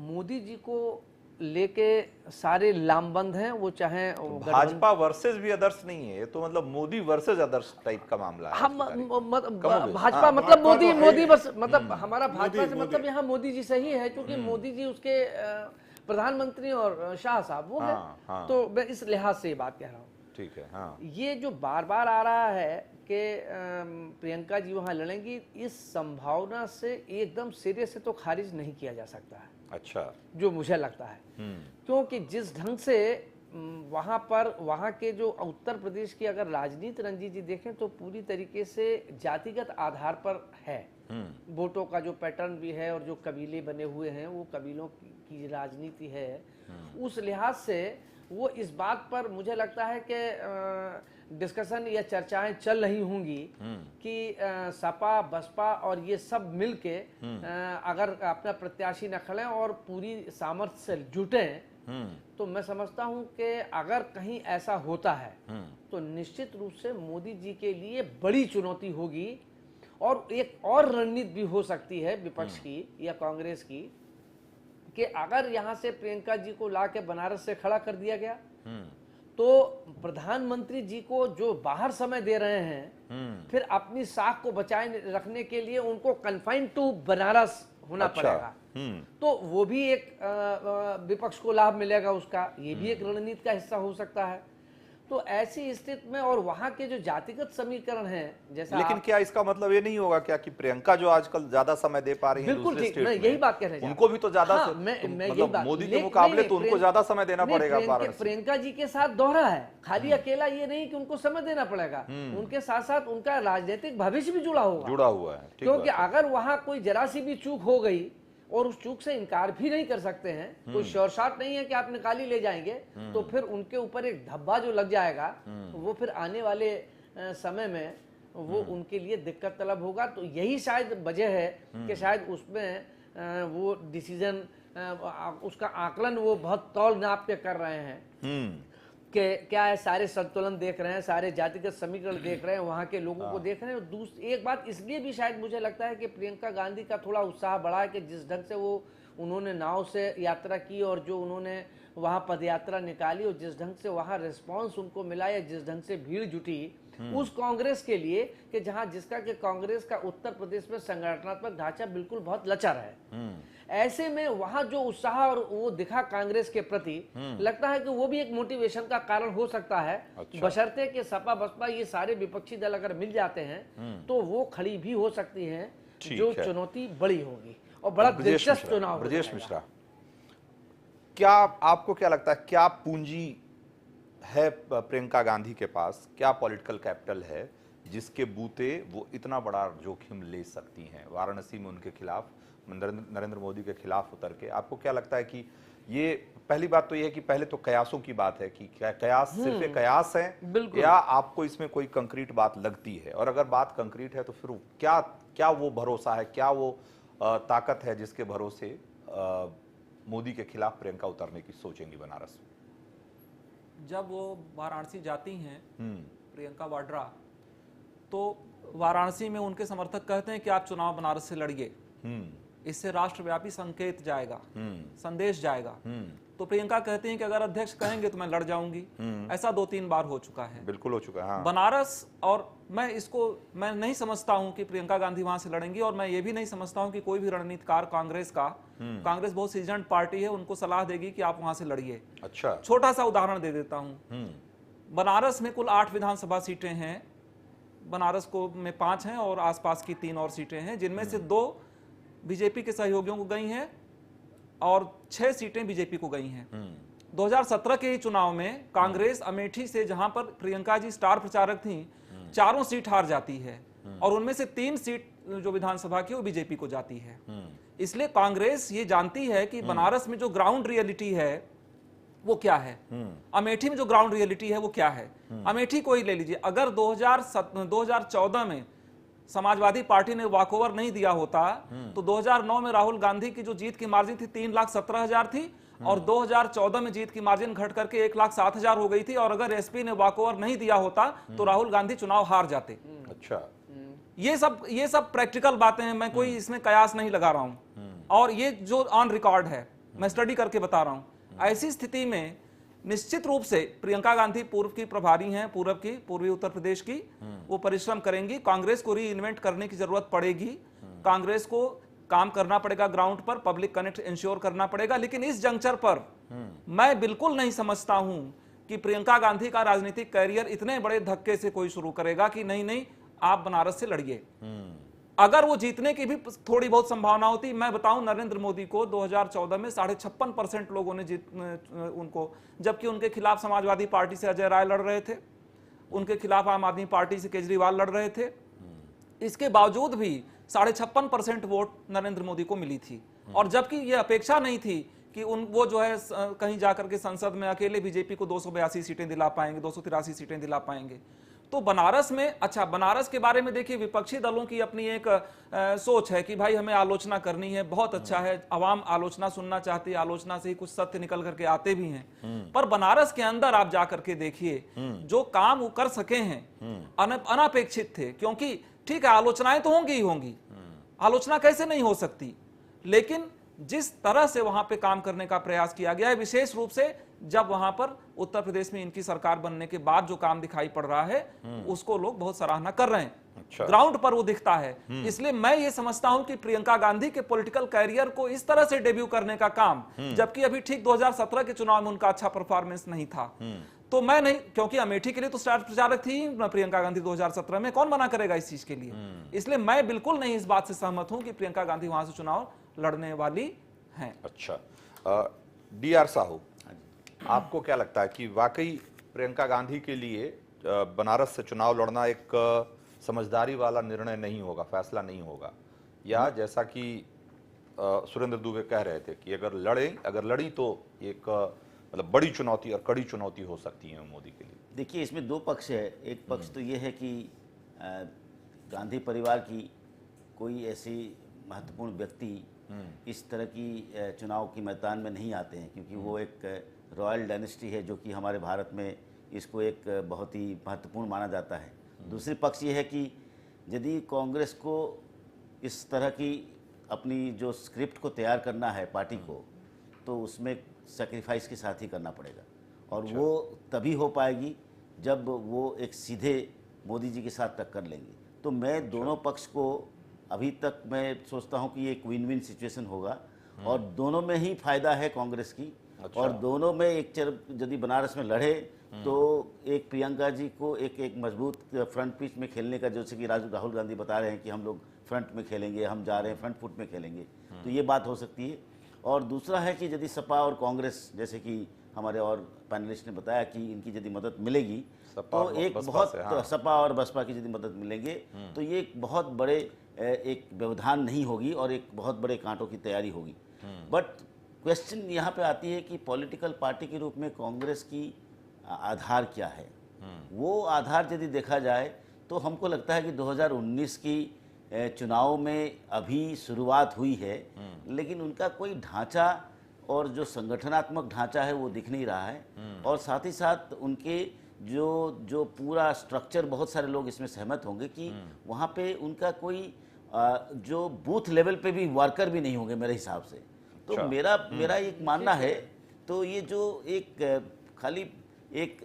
मोदी जी को लेके सारे लामबंद हैं, वो चाहे भाजपा वर्सेस भी अदर्स नहीं है, तो मतलब मोदी वर्सेस अदर्स टाइप का मामला है। हम भाजपा मतलब मोदी बस, मतलब हमारा भाजपा से मतलब यहाँ मोदी जी सही है, क्योंकि मोदी जी उसके प्रधानमंत्री और शाह साहब वो है। तो मैं इस लिहाज से ये बात कह रहा हूँ। ठीक है। हाँ, ये जो बार बार आ रहा है कि प्रियंका जी वहां लड़ेंगी, इस संभावना से एकदम सिरे से तो खारिज नहीं किया जा सकता है। अच्छा, जो मुझे लगता है, क्योंकि जिस ढंग से वहां के जो उत्तर प्रदेश की अगर राजनीति रंजीत जी देखें तो पूरी तरीके से जातिगत आधार पर है। वोटों का जो पैटर्न भी है और जो कबीले बने हुए हैं, वो कबीलों की राजनीति है। उस लिहाज से वो इस बात पर मुझे लगता है कि डिस्कशन या चर्चाएं चल रही होंगी कि सपा बसपा और ये सब मिलके अगर अपना प्रत्याशी न खड़े और पूरी सामर्थ्य से जुटें, तो मैं समझता हूं कि अगर कहीं ऐसा होता है तो निश्चित रूप से मोदी जी के लिए बड़ी चुनौती होगी। और एक और रणनीति भी हो सकती है विपक्ष की या कांग्रेस की, कि अगर यहां से प्रियंका जी को लाके बनारस से खड़ा कर दिया गया, तो प्रधानमंत्री जी को जो बाहर समय दे रहे हैं, फिर अपनी साख को बचाए रखने के लिए उनको कन्फाइंड टू बनारस होना पड़ेगा। तो वो भी एक विपक्ष को लाभ मिलेगा उसका, ये भी एक रणनीति का हिस्सा हो सकता है। तो ऐसी स्थिति में और वहां के जो जातिगत समीकरण हैं, जैसा लेकिन क्या इसका मतलब ये नहीं होगा क्या कि प्रियंका जो आजकल ज्यादा समय दे पा रही है बिल्कुल दूसरे ठीक, स्टेट मैं में, यही बात कह रहे हैं, उनको भी तो ज्यादा हाँ, मैं यही बात, मोदी के मुकाबले तो उनको ज्यादा समय देना पड़ेगा। प्रियंका जी के साथ दोहरा है, खाली अकेला ये नहीं कि उनको समय देना पड़ेगा, उनके साथ साथ उनका राजनीतिक भविष्य भी जुड़ा हुआ है। क्योंकि अगर वहां कोई जरा सी भी चूक हो गई, और उस चूक से इनकार भी नहीं कर सकते हैं, कोई श्योर शॉट नहीं है कि आप निकाल ही ले जाएंगे, तो फिर उनके ऊपर एक धब्बा जो लग जाएगा, वो फिर आने वाले समय में वो उनके लिए दिक्कत तलब होगा। तो यही शायद वजह है कि शायद उसमें वो डिसीजन, उसका आकलन वो बहुत तौल नाप के कर रहे हैं कि क्या है, सारे संतुलन देख रहे हैं, सारे जातिगत समीकरण देख रहे हैं, वहां के लोगों को देख रहे हैं। दूसरी एक बात इसलिए भी शायद मुझे लगता है कि प्रियंका गांधी का थोड़ा उत्साह बढ़ा है कि जिस ढंग से वो उन्होंने नाव से यात्रा की और जो उन्होंने वहां पदयात्रा निकाली और जिस ढंग से वहां रिस्पांस उनको मिला या जिस ढंग से भीड़ जुटी उस कांग्रेस के लिए, कि जहां जिसका कि कांग्रेस का उत्तर प्रदेश में संगठनात्मक ढांचा बिल्कुल बहुत लचर है, ऐसे में वहां जो उत्साह और वो दिखा कांग्रेस के प्रति, लगता है कि वो भी एक मोटिवेशन का कारण हो सकता है। अच्छा। बशर्ते कि सपा बसपा ये सारे विपक्षी दल अगर मिल जाते हैं तो वो खड़ी भी हो सकती हैं, जो चुनौती बड़ी होगी और बड़ा दिलचस्प चुनाव। ब्रजेश मिश्रा, क्या आपको क्या लगता है, क्या पूंजी है प्रियंका गांधी के पास, क्या पॉलिटिकल कैपिटल है जिसके बूते वो इतना बड़ा जोखिम ले सकती हैं वाराणसी में उनके खिलाफ, नरेंद्र मोदी के खिलाफ उतर के? आपको क्या लगता है कि ये, पहली बात तो ये है कि पहले तो कयासों की बात है कि क्या कयास सिर्फ एक कयास है, या आपको इसमें कोई कंक्रीट बात लगती है? और अगर बात कंक्रीट है तो फिर क्या वो भरोसा है, क्या वो ताकत है जिसके भरोसे मोदी के खिलाफ प्रियंका उतरने की सोचेंगी बनारस? जब वो वाराणसी जाती हैं प्रियंका वाड्रा, तो वाराणसी में उनके समर्थक कहते हैं कि आप चुनाव बनारस से लड़िए, इससे राष्ट्रव्यापी संकेत जाएगा, संदेश जाएगा। तो प्रियंका कहती हैं कि अगर अध्यक्ष कहेंगे तो मैं लड़ जाऊंगी। ऐसा 2-3 बार हो चुका है। बिल्कुल हो चुका है। हाँ। बनारस, और मैं नहीं समझता हूं कि प्रियंका गांधी वहां से लड़ेंगी, और मैं ये भी नहीं समझता हूं कि कोई भी रणनीतिकार कांग्रेस बहुत सीजन पार्टी है, उनको सलाह देगी कि आप वहां से लड़िए। अच्छा। छोटा सा उदाहरण दे देता हूं। बनारस में कुल 8 विधानसभा सीटें हैं। बनारस को में 5 हैं और आसपास की 3 और सीटें हैं, जिनमें से 2 बीजेपी के सहयोगियों को गई हैं और 6 सीटें बीजेपी को गई हैं। 2017 के ही चुनाव में कांग्रेस अमेठी से, जहां पर प्रियंका जी स्टार प्रचारक थीं, 4 सीट हार जाती है और उनमें से 3 सीट जो विधानसभा की वो बीजेपी को जाती है। इसलिए कांग्रेस ये जानती है कि बनारस में जो ग्राउंड रियलिटी है वो क्या है, अमेठी में जो ग्राउंड रियलिटी है वो क्या है। अमेठी को ही ले लीजिए, अगर 2014 में समाजवादी पार्टी ने वॉकओवर नहीं दिया होता तो 2009 में राहुल गांधी की जो जीत की मार्जिन थी 3,17,000 थी और 2014 में जीत की मार्जिन घट करके 1,07,000 हो गई थी, और अगर एसपी ने वॉकओवर नहीं दिया होता तो राहुल गांधी चुनाव हार जाते। अच्छा। ये सब प्रैक्टिकल बातें हैं, मैं कोई इसमें कयास नहीं लगा रहा हूं, और ये जो ऑन रिकॉर्ड है मैं स्टडी करके बता रहा हूं। ऐसी स्थिति में निश्चित रूप से प्रियंका गांधी पूर्व की प्रभारी हैं, पूर्वी उत्तर प्रदेश की, वो परिश्रम करेंगी। कांग्रेस को री इन्वेंट करने की जरूरत पड़ेगी, कांग्रेस को काम करना पड़ेगा, ग्राउंड पर पब्लिक कनेक्ट इंश्योर करना पड़ेगा। लेकिन इस जंक्चर पर मैं बिल्कुल नहीं समझता हूं कि प्रियंका गांधी का राजनीतिक कैरियर इतने बड़े धक्के से कोई शुरू करेगा कि नहीं आप बनारस से लड़िए। अगर वो जीतने की भी थोड़ी बहुत संभावना होती, मैं बताऊं नरेंद्र मोदी को 2014 में 56.5% लोगों ने उनको, जबकि उनके खिलाफ समाजवादी पार्टी से अजय राय लड़ रहे थे, उनके खिलाफ आम आदमी पार्टी से केजरीवाल लड़ रहे थे, इसके बावजूद भी 56.5% वोट नरेंद्र मोदी को मिली थी। और जबकि ये अपेक्षा नहीं थी कि वो जो है कहीं जाकर के संसद में अकेले बीजेपी को 282 सीटें दिला पाएंगे, 283 सीटें दिला पाएंगे। तो बनारस में, अच्छा बनारस के बारे में देखिए, विपक्षी दलों की अपनी एक सोच है कि भाई हमें आलोचना करनी है, बहुत अच्छा है, अवाम आलोचना सुनना चाहती है, आलोचना से ही कुछ सत्य निकल करके आते भी हैं। पर बनारस के अंदर आप जाकर के देखिए, जो काम वो कर सके हैं अनपेक्षित थे। क्योंकि ठीक है, आलोचनाएं तो होंगी ही होंगी, आलोचना कैसे नहीं हो सकती, लेकिन जिस तरह से वहां पे काम करने का प्रयास किया गया है, विशेष रूप से जब वहां पर उत्तर प्रदेश में इनकी सरकार बनने के बाद जो काम दिखाई पड़ रहा है उसको लोग बहुत सराहना कर रहे हैं। अच्छा। ग्राउंड पर वो दिखता है। इसलिए मैं ये समझता हूं कि प्रियंका गांधी के पॉलिटिकल कैरियर को इस तरह से डेब्यू करने का काम, जबकि अभी ठीक 2017 के चुनाव में उनका अच्छा परफॉर्मेंस नहीं था, तो मैं नहीं, क्योंकि अमेठी के लिए तो स्टार प्रचारक थी प्रियंका गांधी 2017 में, कौन मना करेगा इस चीज के लिए। इसलिए मैं बिल्कुल नहीं इस बात से सहमत हूं कि प्रियंका गांधी वहां से चुनाव लड़ने वाली हैं। अच्छा, डी.आर. साहू, आपको क्या लगता है कि वाकई प्रियंका गांधी के लिए बनारस से चुनाव लड़ना एक समझदारी वाला निर्णय नहीं होगा, फैसला नहीं होगा, या जैसा कि सुरेंद्र दुबे कह रहे थे कि अगर लड़ी तो एक मतलब बड़ी चुनौती और कड़ी चुनौती हो सकती है मोदी के लिए? देखिए, इसमें 2 पक्ष है। एक पक्ष तो ये है कि गांधी परिवार की कोई ऐसी महत्वपूर्ण व्यक्ति इस तरह की चुनाव की मैदान में नहीं आते हैं, क्योंकि वो एक रॉयल डायनेस्टी है जो कि हमारे भारत में इसको एक बहुत ही महत्वपूर्ण माना जाता है। दूसरी पक्ष ये है कि यदि कांग्रेस को इस तरह की अपनी जो स्क्रिप्ट को तैयार करना है पार्टी को, तो उसमें सेक्रीफाइस के साथ ही करना पड़ेगा, और वो तभी हो पाएगी जब वो एक सीधे मोदी जी के साथ टक्कर लेंगे। तो मैं दोनों पक्ष को अभी तक मैं सोचता हूं कि ये एक विन विन सिचुएशन होगा, और दोनों में ही फायदा है कांग्रेस की। अच्छा। और दोनों में यदि बनारस में लड़े तो एक प्रियंका जी को एक मजबूत फ्रंट पिच में खेलने का, जैसे कि राहुल गांधी बता रहे हैं कि हम लोग फ्रंट में खेलेंगे, हम जा रहे हैं फ्रंट फुट में खेलेंगे, तो ये बात हो सकती है। और दूसरा है कि यदि सपा और कांग्रेस, जैसे कि हमारे और पैनलिस्ट ने बताया कि इनकी यदि मदद मिलेगी तो एक बहुत, सपा और बसपा की यदि मदद मिलेंगे तो ये एक बहुत बड़े एक व्यवधान नहीं होगी और एक बहुत बड़े कांटों की तैयारी होगी। बट क्वेश्चन यहाँ पे आती है कि पॉलिटिकल पार्टी के रूप में कांग्रेस की आधार क्या है। वो आधार यदि देखा जाए तो हमको लगता है कि 2019 की चुनाव में अभी शुरुआत हुई है, लेकिन उनका कोई ढांचा और जो संगठनात्मक ढांचा है वो दिख नहीं रहा है, और साथ ही साथ उनके जो पूरा स्ट्रक्चर, बहुत सारे लोग इसमें सहमत होंगे कि वहाँ पे उनका कोई जो बूथ लेवल पे भी वर्कर भी नहीं होंगे मेरे हिसाब से। तो मेरा एक मानना है तो ये जो एक खाली एक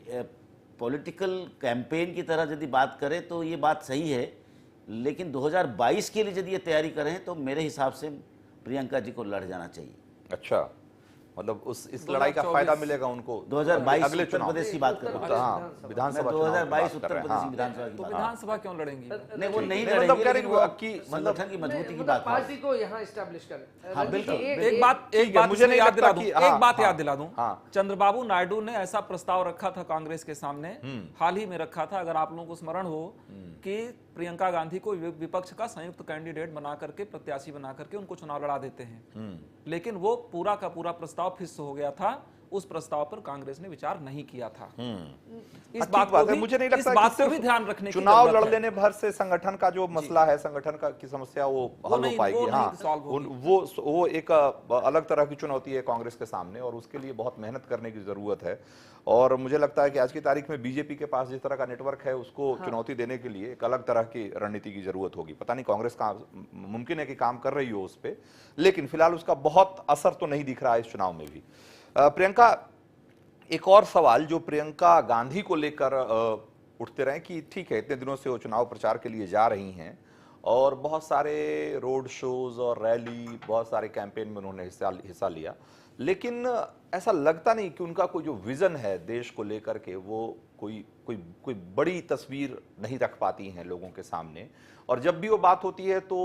पॉलिटिकल कैंपेन की तरह यदि बात करें तो ये बात सही है, लेकिन 2022 के लिए यदि ये तैयारी करें तो मेरे हिसाब से प्रियंका जी को लड़ जाना चाहिए। अच्छा, मतलब इस लड़ाई का फायदा मिलेगा उनको 2022 अगले उत्तर चुनाव प्रदेश की बात कर रहा हूं। हाँ, विधानसभा चुनाव की 2022 बात उत्तर कर रहे हैं, प्रदेश हाँ। की विधानसभा की तो बात। विधानसभा क्यों लड़ेंगी? नहीं, वो नहीं नहीं, लड़ेंगे, मतलब कह रहे लेकिन हैं वो कि संगठन की मजबूती की मतलब बात है। पार्टी को यहाँ एस्टैब्लिश कर। हाँ, बिल्कुल। एक बात ठीक है, मुझे इसमें नहीं याद लगता दिला दूं, कि- एक हाँ, बात हाँ, याद दिला दूं। हाँ। चंद्रबाबू नायडू ने ऐसा प्रस्ताव रखा था कांग्रेस के सामने, हाल ही में रखा था, अगर आप लोगों को स्मरण हो, कि प्रियंका गांधी को विपक्ष का संयुक्त कैंडिडेट बना करके, प्रत्याशी बना करके उनको चुनाव लड़ा देते हैं। लेकिन वो पूरा का पूरा प्रस्ताव फिक्स हो गया था, उस प्रस्ताव पर कांग्रेस ने विचार नहीं किया था। इस बात को भी, मुझे नहीं इस लगता बात कि को भी सिर्फ ध्यान रखने की चुनाव जरूरत लड़ है। लेने भर से संगठन का जो मसला है, संगठन का की समस्या वो हल हो नहीं- पाएगी। वो नहीं हाँ, solve होगी। वो एक अलग तरह की चुनौती है कांग्रेस के सामने, और उसके लिए बहुत मेहनत करने की जरूरत है। और मुझे लगता है कि आज की तारीख में बीजेपी के पास जिस तरह का नेटवर्क है, उसको चुनौती देने के लिए एक अलग तरह की रणनीति की जरूरत होगी। पता नहीं कांग्रेस का मुमकिन है कि काम कर रही हो उस पर, लेकिन फिलहाल उसका बहुत असर तो नहीं दिख रहा है इस चुनाव में भी। प्रियंका, एक और सवाल जो प्रियंका गांधी को लेकर उठते रहे कि ठीक है, इतने दिनों से वो चुनाव प्रचार के लिए जा रही हैं और बहुत सारे रोड शोज और रैली, बहुत सारे कैंपेन में उन्होंने हिस्सा लिया, लेकिन ऐसा लगता नहीं कि उनका कोई जो विजन है देश को लेकर के, वो कोई बड़ी तस्वीर नहीं रख पाती हैं लोगों के सामने। और जब भी वो बात होती है तो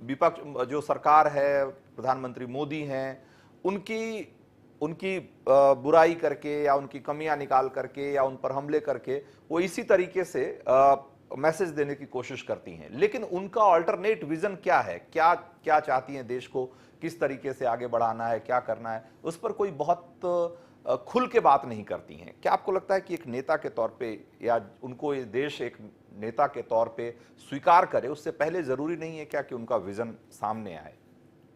विपक्ष, जो सरकार है, प्रधानमंत्री मोदी हैं, उनकी बुराई करके या उनकी कमियां निकाल करके या उन पर हमले करके वो इसी तरीके से मैसेज देने की कोशिश करती हैं। लेकिन उनका अल्टरनेट विजन क्या है, क्या चाहती हैं, देश को किस तरीके से आगे बढ़ाना है, क्या करना है, उस पर कोई बहुत खुल के बात नहीं करती हैं। क्या आपको लगता है कि एक नेता के तौर पे, या उनको ये देश एक नेता के तौर पे स्वीकार करे, उससे पहले जरूरी नहीं है क्या कि उनका विजन सामने आए?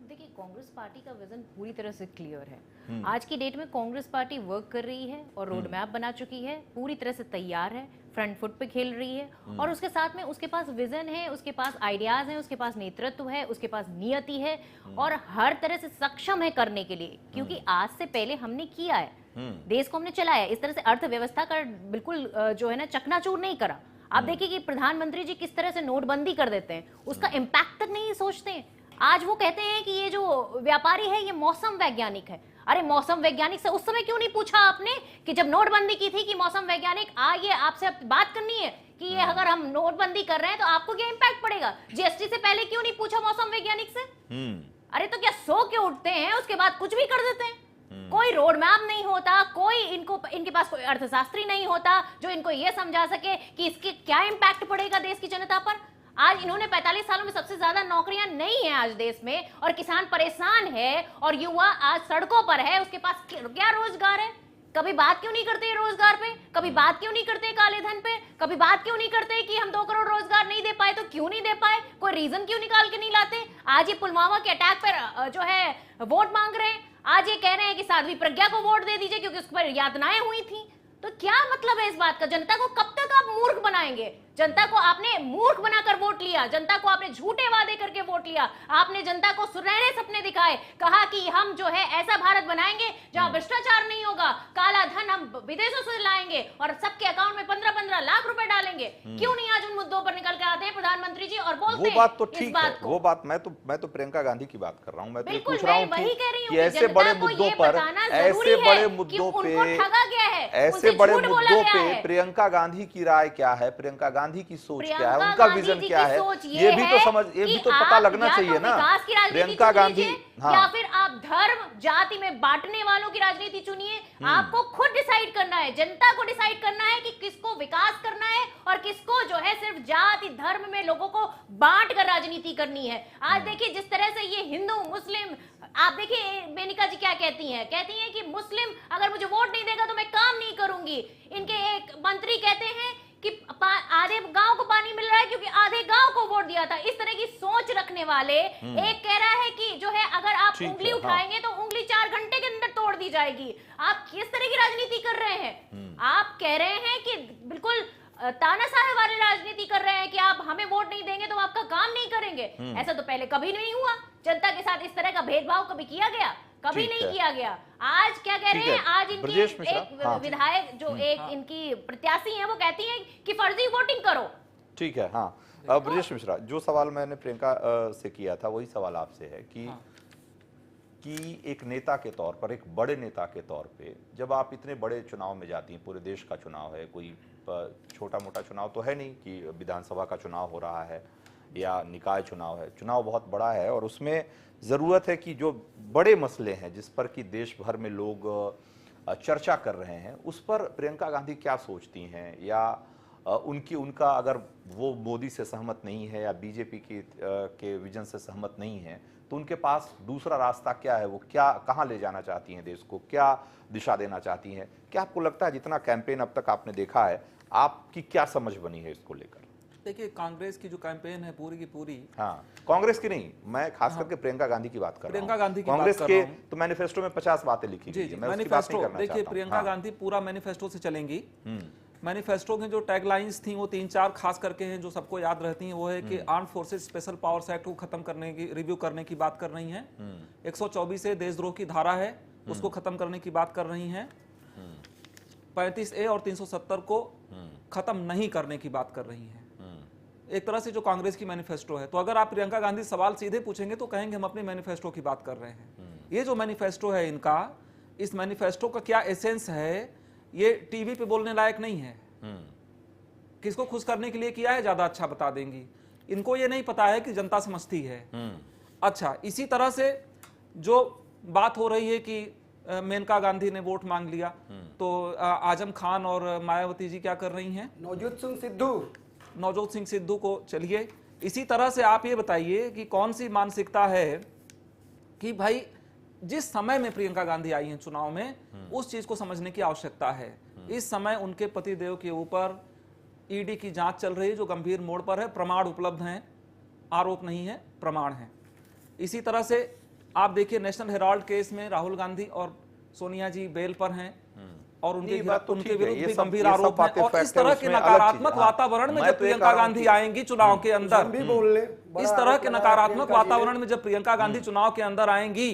देखिए, कांग्रेस पार्टी का विजन पूरी तरह से क्लियर है। आज की डेट में कांग्रेस पार्टी वर्क कर रही है और रोड मैप बना चुकी है, पूरी तरह से तैयार है, फ्रंट फुट पे खेल रही है, और उसके साथ में उसके पास विजन है, उसके पास आइडियाज हैं, उसके पास नेतृत्व है, उसके पास नियति है, और हर तरह से सक्षम है करने के लिए। क्योंकि आज से पहले हमने किया है, देश को हमने चलाया, इस तरह से अर्थव्यवस्था का बिल्कुल जो है ना चकनाचूर नहीं करा। आप देखिए कि प्रधानमंत्री जी किस तरह से नोटबंदी कर देते हैं, उसका इम्पैक्ट तक नहीं सोचते हैं। आज वो कहते हैं कि ये जो व्यापारी है ये मौसम वैज्ञानिक है। अरे मौसम वैज्ञानिक से उस समय क्यों नहीं पूछा आपने कि जब नोटबंदी की थी कि मौसम वैज्ञानिक आइए, आपसे बात करनी है कि ये अगर हम नोटबंदी कर रहे हैं तो आपको क्या इम्पैक्ट पड़ेगा। जीएसटी से पहले क्यों नहीं पूछा मौसम वैज्ञानिक से? अरे तो क्या सो के उठते हैं, उसके बाद कुछ भी कर देते हैं। कोई रोड मैप नहीं होता, कोई इनके पास कोई अर्थशास्त्री नहीं होता जो इनको ये समझा सके कि इसके क्या इम्पैक्ट पड़ेगा देश की जनता पर। आज इन्होंने 45 सालों में सबसे ज्यादा नौकरियां नहीं है आज देश में, और किसान परेशान है और युवा आज सड़कों पर है, उसके पास क्या रोजगार है। कभी बात क्यों नहीं करते रोजगार पे, कभी बात क्यों नहीं करते काले धन पे, कभी बात क्यों नहीं करते कि हम 2 करोड़ रोजगार नहीं दे पाए तो क्यों नहीं दे पाए, कोई रीजन क्यों निकाल के नहीं लाते। आज ये पुलवामा के अटैक पर जो है वोट मांग रहे हैं, आज ये कह रहे हैं कि साध्वी प्रज्ञा को वोट दे दीजिए क्योंकि उस पर यातनाएं हुई थी। तो क्या मतलब है इस बात का? जनता को कब तक आप मूर्ख बनाएंगे? जनता को आपने मूर्ख बनाकर वोट लिया, जनता को आपने झूठे वादे करके वोट लिया, आपने जनता को सुनहरे सपने दिखाए, कहा कि हम जो है ऐसा भारत बनाएंगे जहां भ्रष्टाचार नहीं होगा, काला धन हम विदेशों से लाएंगे और सबके अकाउंट में 15-15 लाख रुपए डालेंगे। क्यों नहीं आज उन मुद्दों पर निकल कर आते हैं प्रधानमंत्री जी और बोलते हैं? वो बात तो इस ठीक बात है, को। वो बात मैं तो प्रियंका गांधी की बात कर रहा हूं। मैं तो ये बिल्कुल, पूछ रहा हूं मैं वही कह रही हूं कि कि ऐसे जनता बड़े को मुद्दों ये पर, बताना ऐसे जरूरी है बड़े कि मुद्दों उनको पे, ठगा गया है, ऐसे उनसे बड़े झूठ बोला मुद्दों गया पे है। प्रियंका गांधी की राय क्या है, प्रियंका गांधी की सोच क्या है, उनका गांधी विजन जी क्या की है, सोच ये भी तो है समझ, ये भी कि तो पता आप लगना या तो चाहिए ना। विकास की राजनीति प्रियंका चुन गांधी, लीजिए, हाँ, या फिर आप धर्म जाति में बांटने वालों की राजनीति चुनिए। आपको खुद डिसाइड करना है, जनता को डिसाइड करना है कि किसको विकास करना है और किसको जो है सिर्फ जाति धर्म में लोगों को बांट कर राजनीति करनी है। आज देखिए जिस तरह से ये हिंदू मुस्लिम, आप देखिए मेनका जी क्या कहती हैं कि मुस्लिम अगर मुझे वोट नहीं देगा तो मैं काम नहीं करूंगी। इनके एक मंत्री कहते हैं कि आधे गांव को पानी मिल रहा है क्योंकि आधे गांव को वोट दिया था। इस तरह की सोच रखने वाले, एक कह रहा है कि जो है अगर आप उंगली उठाएंगे तो उंगली 4 घंटे के अंदर तोड़ दी जाएगी। आप किस तरह की राजनीति कर रहे हैं? आप कह रहे हैं कि बिल्कुल तानाशाही वाली राजनीति कर रहे हैं कि आप हमें वोट नहीं देंगे तो आपका काम नहीं करेंगे। ऐसा तो पहले कभी नहीं हुआ, जनता के साथ इस तरह का भेदभाव कभी किया गया? कभी ठीक नहीं है। किया गया। आज क्या कह रहे ठीक है, हैं, आज इनकी ब्रजेश मिश्रा, एक हाँ। विधायक जो एक इनकी प्रत्याशी है वो कहती है कि फर्जी वोटिंग करो। ठीक है। हाँ, ब्रजेश मिश्रा, जो सवाल मैंने प्रियंका से किया था वही सवाल आपसे है कि एक नेता के तौर पर, एक बड़े नेता के तौर पे, जब आप इतने बड़े चुनाव में जाती हैं, पूरे देश का चुनाव है, कोई छोटा मोटा चुनाव तो है नहीं कि विधानसभा का चुनाव हो रहा है या निकाय चुनाव है, चुनाव बहुत बड़ा है और उसमें ज़रूरत है कि जो बड़े मसले हैं जिस पर कि देश भर में लोग चर्चा कर रहे हैं, उस पर प्रियंका गांधी क्या सोचती हैं, या उनका अगर वो मोदी से सहमत नहीं है या बीजेपी के विजन से सहमत नहीं है तो उनके पास दूसरा रास्ता क्या है, वो क्या कहाँ ले जाना चाहती हैं देश को, क्या दिशा देना चाहती हैं? क्या आपको लगता है, जितना कैंपेन अब तक आपने देखा है, आपकी क्या समझ बनी है इसको लेकर? देखिए, कांग्रेस की जो कैंपेन है पूरी की पूरी, हाँ, कांग्रेस की नहीं, मैं खास करके प्रियंका गांधी की बात कर रहा हूं। प्रियंका गांधी की कांग्रेस बात कर के रहा हूं। तो मैनिफेस्टो में 50 बातें लिखी जी गई जी, हैं, मैं उसकी बात नहीं मैनिफेस्टो करना देखिए, चाहता हूं। प्रियंका हाँ। गांधी पूरा मैनिफेस्टो से चलेंगी। मैनिफेस्टो की जो टैगलाइंस थी वो 3-4 खास करके हैं जो सबको याद रहती हैं। वो है कि armed forces special powers act को खत्म करने की, रिव्यू करने की बात कर रही हैं। 124 से देशद्रोह की धारा है, उसको खत्म करने की बात कर रही हैं। 35A और 370 को खत्म नहीं करने की बात कर रही हैं। एक तरह से जो कांग्रेस की मैनिफेस्टो है। तो अगर आप प्रियंका गांधी सवाल सीधे पूछेंगे तो कहेंगे हम अपने मैनिफेस्टो की बात कर रहे हैं। ये जो मैनिफेस्टो है इनका, इस मैनिफेस्टो का क्या एसेंस है, ये टीवी पे बोलने लायक नहीं है। किसको खुश करने के लिए किया है ज्यादा अच्छा बता देंगी। इनको ये नहीं पता है कि जनता समझती है। अच्छा, इसी तरह से जो बात हो रही है कि मेनका गांधी ने वोट मांग लिया, तो आजम खान और मायावती जी क्या कर रही हैं? नवजोत सिंह सिद्धू को, चलिए इसी तरह से आप ये बताइए कि कौन सी मानसिकता है कि भाई जिस समय में प्रियंका गांधी आई हैं चुनाव में, उस चीज को समझने की आवश्यकता है। इस समय उनके पतिदेव के ऊपर ईडी की जांच चल रही है जो गंभीर मोड़ पर है, प्रमाण उपलब्ध हैं, आरोप नहीं है, प्रमाण है। इसी तरह से आप देखिए, नेशनल हेराल्ड केस में राहुल गांधी और सोनिया जी बेल पर हैं और उनके विरुद्ध भी गंभीर आरोप हैं। और इस तरह के नकारात्मक वातावरण में जब प्रियंका गांधी आएंगी चुनाव के अंदर, इस तरह के नकारात्मक वातावरण में जब प्रियंका गांधी चुनाव के अंदर आएंगी,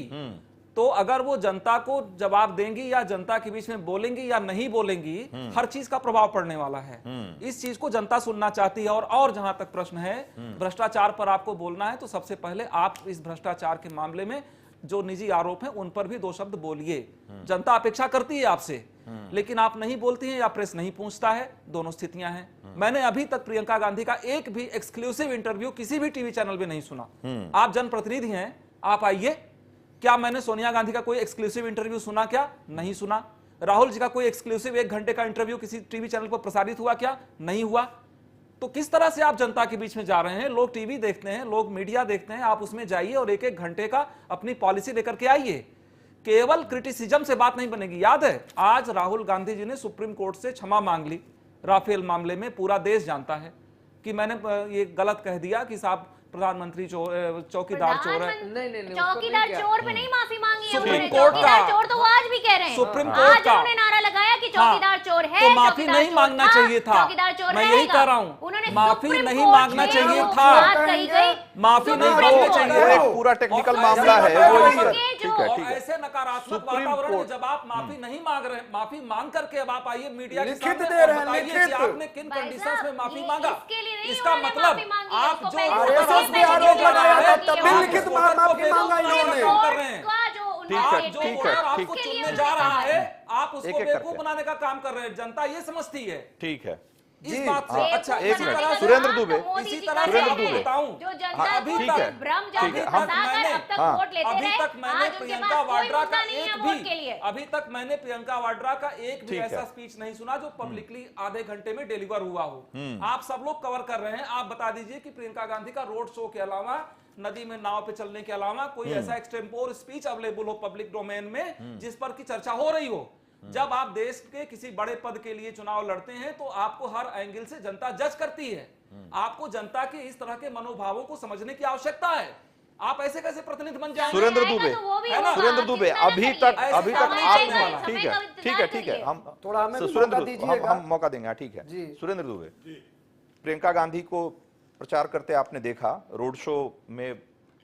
तो अगर वो जनता को जवाब देंगी या जनता के बीच में बोलेंगी या नहीं बोलेंगी, हर चीज का प्रभाव पड़ने वाला है। इस चीज को जनता सुनना चाहती है। और जहां तक प्रश्न है भ्रष्टाचार पर आपको बोलना है, तो सबसे पहले आप इस भ्रष्टाचार के मामले में जो निजी आरोप हैं उन पर भी 2 शब्द बोलिए। जनता अपेक्षा करती है आपसे, लेकिन आप नहीं बोलती हैं या प्रेस नहीं पूछता है, दोनों स्थितियां हैं। मैंने अभी तक प्रियंका गांधी का एक भी एक्सक्लूसिव इंटरव्यू किसी भी टीवी चैनल पे नहीं सुना। आप जनप्रतिनिधि हैं, आप आइए। क्या मैंने सोनिया गांधी का कोई एक्सक्लूसिव इंटरव्यू सुना? क्या नहीं सुना। राहुल जी का कोई एक्सक्लूसिव 1 घंटे का इंटरव्यू किसी टीवी चैनल पर प्रसारित हुआ? क्या नहीं हुआ। तो किस तरह से आप जनता के बीच में जा रहे हैं? लोग टीवी देखते हैं, लोग मीडिया देखते हैं, आप उसमें जाइए और 1-1 घंटे का अपनी पॉलिसी लेकर के आइए। केवल क्रिटिसिज्म से बात नहीं बनेगी। याद है, आज राहुल गांधी जी ने सुप्रीम कोर्ट से क्षमा मांग ली राफेल मामले में। पूरा देश जानता है कि मैंने ये गलत कह दिया कि साहब प्रधानमंत्री चौकीदार चोर है। नहीं, चौकीदार चोर पे नहीं माफी मांगी है सुप्रीम उन्होंने। कोर्ट का, चौकीदार चोर तो वो आज भी कह रहे हैं। सुप्रीम आज कोर्ट का उन्होंने नारा लगाया कि चौकीदार चोर है, तो माफी चौकीदार नहीं चोर मांगना था, चाहिए था। चौकीदार चोर मैं यही रहेगा। कह रहा हूं, उन्होंने माफी सुप्रीम नहीं कोर्ट मांगना में चाहिए जो था। बात कही गई, माफी नहीं सुप्रीम मांगनी कोर्ट चाहिए। वो एक पूरा टेक्निकल और मामला है, ऐसे वो नकारात्मक ठीक है, और ठीक है। ऐसे नकारात्मक सुप्रीम वातावरण में कोर्ट- जब आप माफी नहीं मांग रहे, माफी मांग करके अब आप आइए मीडिया के लिखित सामने दे और रहे हैं, बताइए कि लिखित। आपने किन भाई कंडीशंस में साहब, माफी ये मांगा। इसके लिए नहीं इसका उन्होंने मतलब माफी मांगी है, आप उसको जो पहले RSS पे सबसे आरोप पहले लगाया था, कि तब भी आप लिखित सुप्रीम माफी कोर्ट मांगा इन्होंने। का जो ठीक है, उन्होंने जो ठीक वोटर है, आपको उसके लिए चुनने उन्होंने जा रहा कहा है, आप उसको एक-एक बेवकूफ करके। बनाने का काम कर रहे हैं। जनता ये समझती है। ठीक है। इस बात से हाँ, अच्छा एक इसी मिनट, तरह से सुरेंद्र दुबे, इसी तरह से सुरेंद्र आपको दुबे। बताऊं, जो जनता हाँ, को ठीक है, भ्रम ठीक है, जागृत हम- फंसाकर अब तक हाँ, वोट लेते अभी रहे, तक मैंने आज उनके प्रियंका पास कोई वाड्रा मुद्दा का नहीं है एक वोट के लिए। भी अभी तक मैंने प्रियंका वाड्रा का एक भी ठीक ऐसा है। स्पीच नहीं सुना जो पब्लिकली आधे घंटे में डिलीवर हुआ हो। आप सब लोग कवर कर रहे हैं। आप बता दीजिए कि प्रियंका गांधी का रोड शो के अलावा, नदी में नाव पे चलने के अलावा कोई ऐसा एक्सटेम्पोर स्पीच अवेलेबल हो पब्लिक डोमेन में जिस पर की चर्चा हो रही हो। जब आप देश के किसी बड़े पद के लिए चुनाव लड़ते हैं तो आपको हर एंगल से जनता जज करती है। आपको जनता के इस तरह के मनोभावों को समझने की आवश्यकता है। आप ऐसे कैसे प्रतिनिधि बन जाएंगे? सुरेंद्र दुबे, तो वो भी है ना? होगा, सुरेंद्र दुबे, चिंता न अभी करिए। तक ऐसे अभी तक काम नहीं आप चलने वाला। ठीक है, समय का ठीक है, इंतजार ठीक है। करिए। हम थोड़ा हमें भी सुरेंद्र मौका दीजिएगा। हम मौका देंगे। ठीक है जी। सुरेंद्र दुबे, प्रियंका गांधी को प्रचार करते आपने देखा, रोड शो में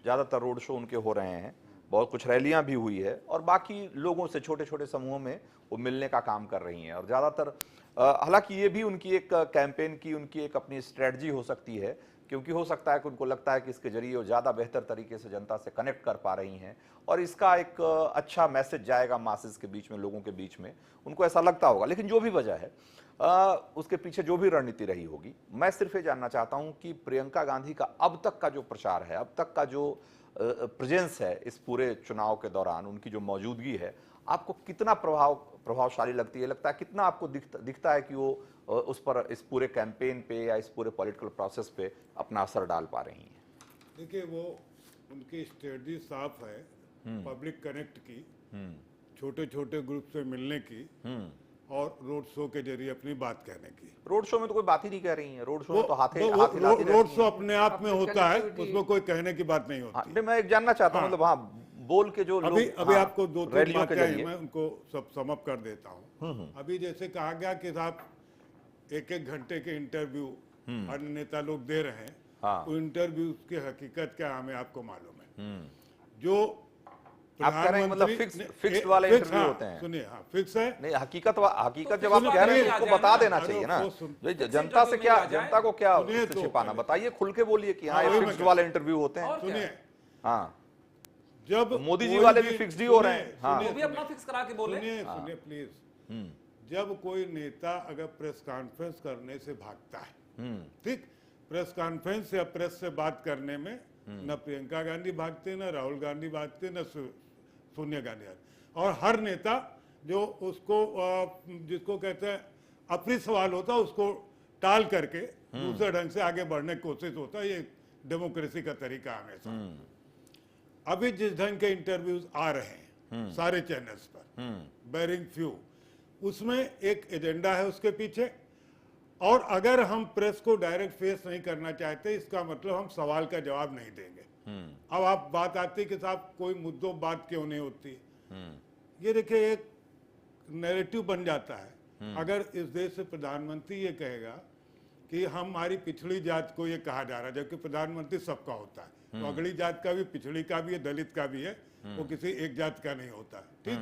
ज्यादातर रोड शो उनके हो रहे हैं, बहुत कुछ रैलियां भी हुई है और बाकी लोगों से छोटे छोटे समूहों में वो मिलने का काम कर रही हैं। और ज़्यादातर हालांकि ये भी उनकी एक कैंपेन की उनकी एक अपनी स्ट्रेटजी हो सकती है, क्योंकि हो सकता है कि उनको लगता है कि इसके जरिए वो ज़्यादा बेहतर तरीके से जनता से कनेक्ट कर पा रही हैं और इसका एक अच्छा मैसेज जाएगा मासेस के बीच में, लोगों के बीच में, उनको ऐसा लगता होगा। लेकिन जो भी वजह है उसके पीछे जो भी रणनीति रही होगी, मैं सिर्फ ये जानना चाहता हूं कि प्रियंका गांधी का अब तक का जो प्रचार है, अब तक का जो प्रेजेंस है इस पूरे चुनाव के दौरान, उनकी जो मौजूदगी है, आपको कितना प्रभावशाली लगती है? लगता है कितना आपको दिखता है कि वो उस पर, इस पूरे कैंपेन पे या इस पूरे पॉलिटिकल प्रोसेस पे अपना असर डाल पा रही हैं? देखिए, वो उनकी स्ट्रेटजी साफ है, पब्लिक कनेक्ट की, छोटे छोटे ग्रुप से मिलने की और रोड शो के जरिए अपनी बात कहने की। रोड शो में तो कोई बात ही नहीं कह रही है, रोड शो में तो रोड शो अपने आप में होता है, उसमें कोई कहने की बात नहीं होती। मैं एक जानना चाहता हूँ, मतलब हाँ बोल के जो अभी आपको दो तीन बातें जरिए मैं उनको सब समअप कर देता हूँ। अभी जैसे कहा गया कि साहब एक घंटे के इंटरव्यू अन्य नेता लोग दे रहे हैं, वो इंटरव्यू की हकीकत क्या हमें आपको मालूम है? जो आप कह रहे हैं मतलब फिक्स्ड वाले इंटरव्यू होते हैं। सुनिए, हाँ फिक्स है। नहीं, हकीकत जब आप कह रहे हैं तो उसको बता देना चाहिए ना, जनता से क्या, जनता को क्या छिपाना, बताइए, खुल के बोलिए कि हाँ ये फिक्स्ड वाले इंटरव्यू होते हैं। सुनिए, हाँ जब मोदी जी वाले भी फिक्स्ड ही हो रहे हैं, हाँ वो भी अपना फिक्स करा के बोले। सुनिए प्लीज, जब कोई नेता अगर प्रेस कॉन्फ्रेंस करने से भागता है, ठीक, प्रेस कॉन्फ्रेंस या प्रेस से बात करने में न प्रियंका गांधी भागते, न राहुल गांधी भागते, न सोनिया गांधी, और हर नेता जो उसको जिसको कहते हैं अपनी सवाल होता है उसको टाल करके दूसरे ढंग से आगे बढ़ने की कोशिश होता है। ये डेमोक्रेसी का तरीका हमेशा। अभी जिस ढंग के इंटरव्यूज आ रहे हैं सारे चैनल्स पर, बेरिंग फ्यू, उसमें एक एजेंडा है उसके पीछे, और अगर हम प्रेस को डायरेक्ट फेस नहीं करना चाहते, इसका मतलब हम सवाल का जवाब नहीं देंगे। अब आप बात आती है कि साहब कोई मुद्दों बात क्यों नहीं होती, ये देखिए एक नैरेटिव बन जाता है। अगर इस देश से प्रधानमंत्री ये कहेगा कि हमारी पिछड़ी जात को ये कहा जा रहा है, जबकि प्रधानमंत्री सबका होता है, तो अगली जात का भी, पिछड़ी का भी है, दलित का भी है, वो किसी एक जात का नहीं होता है, ठीक।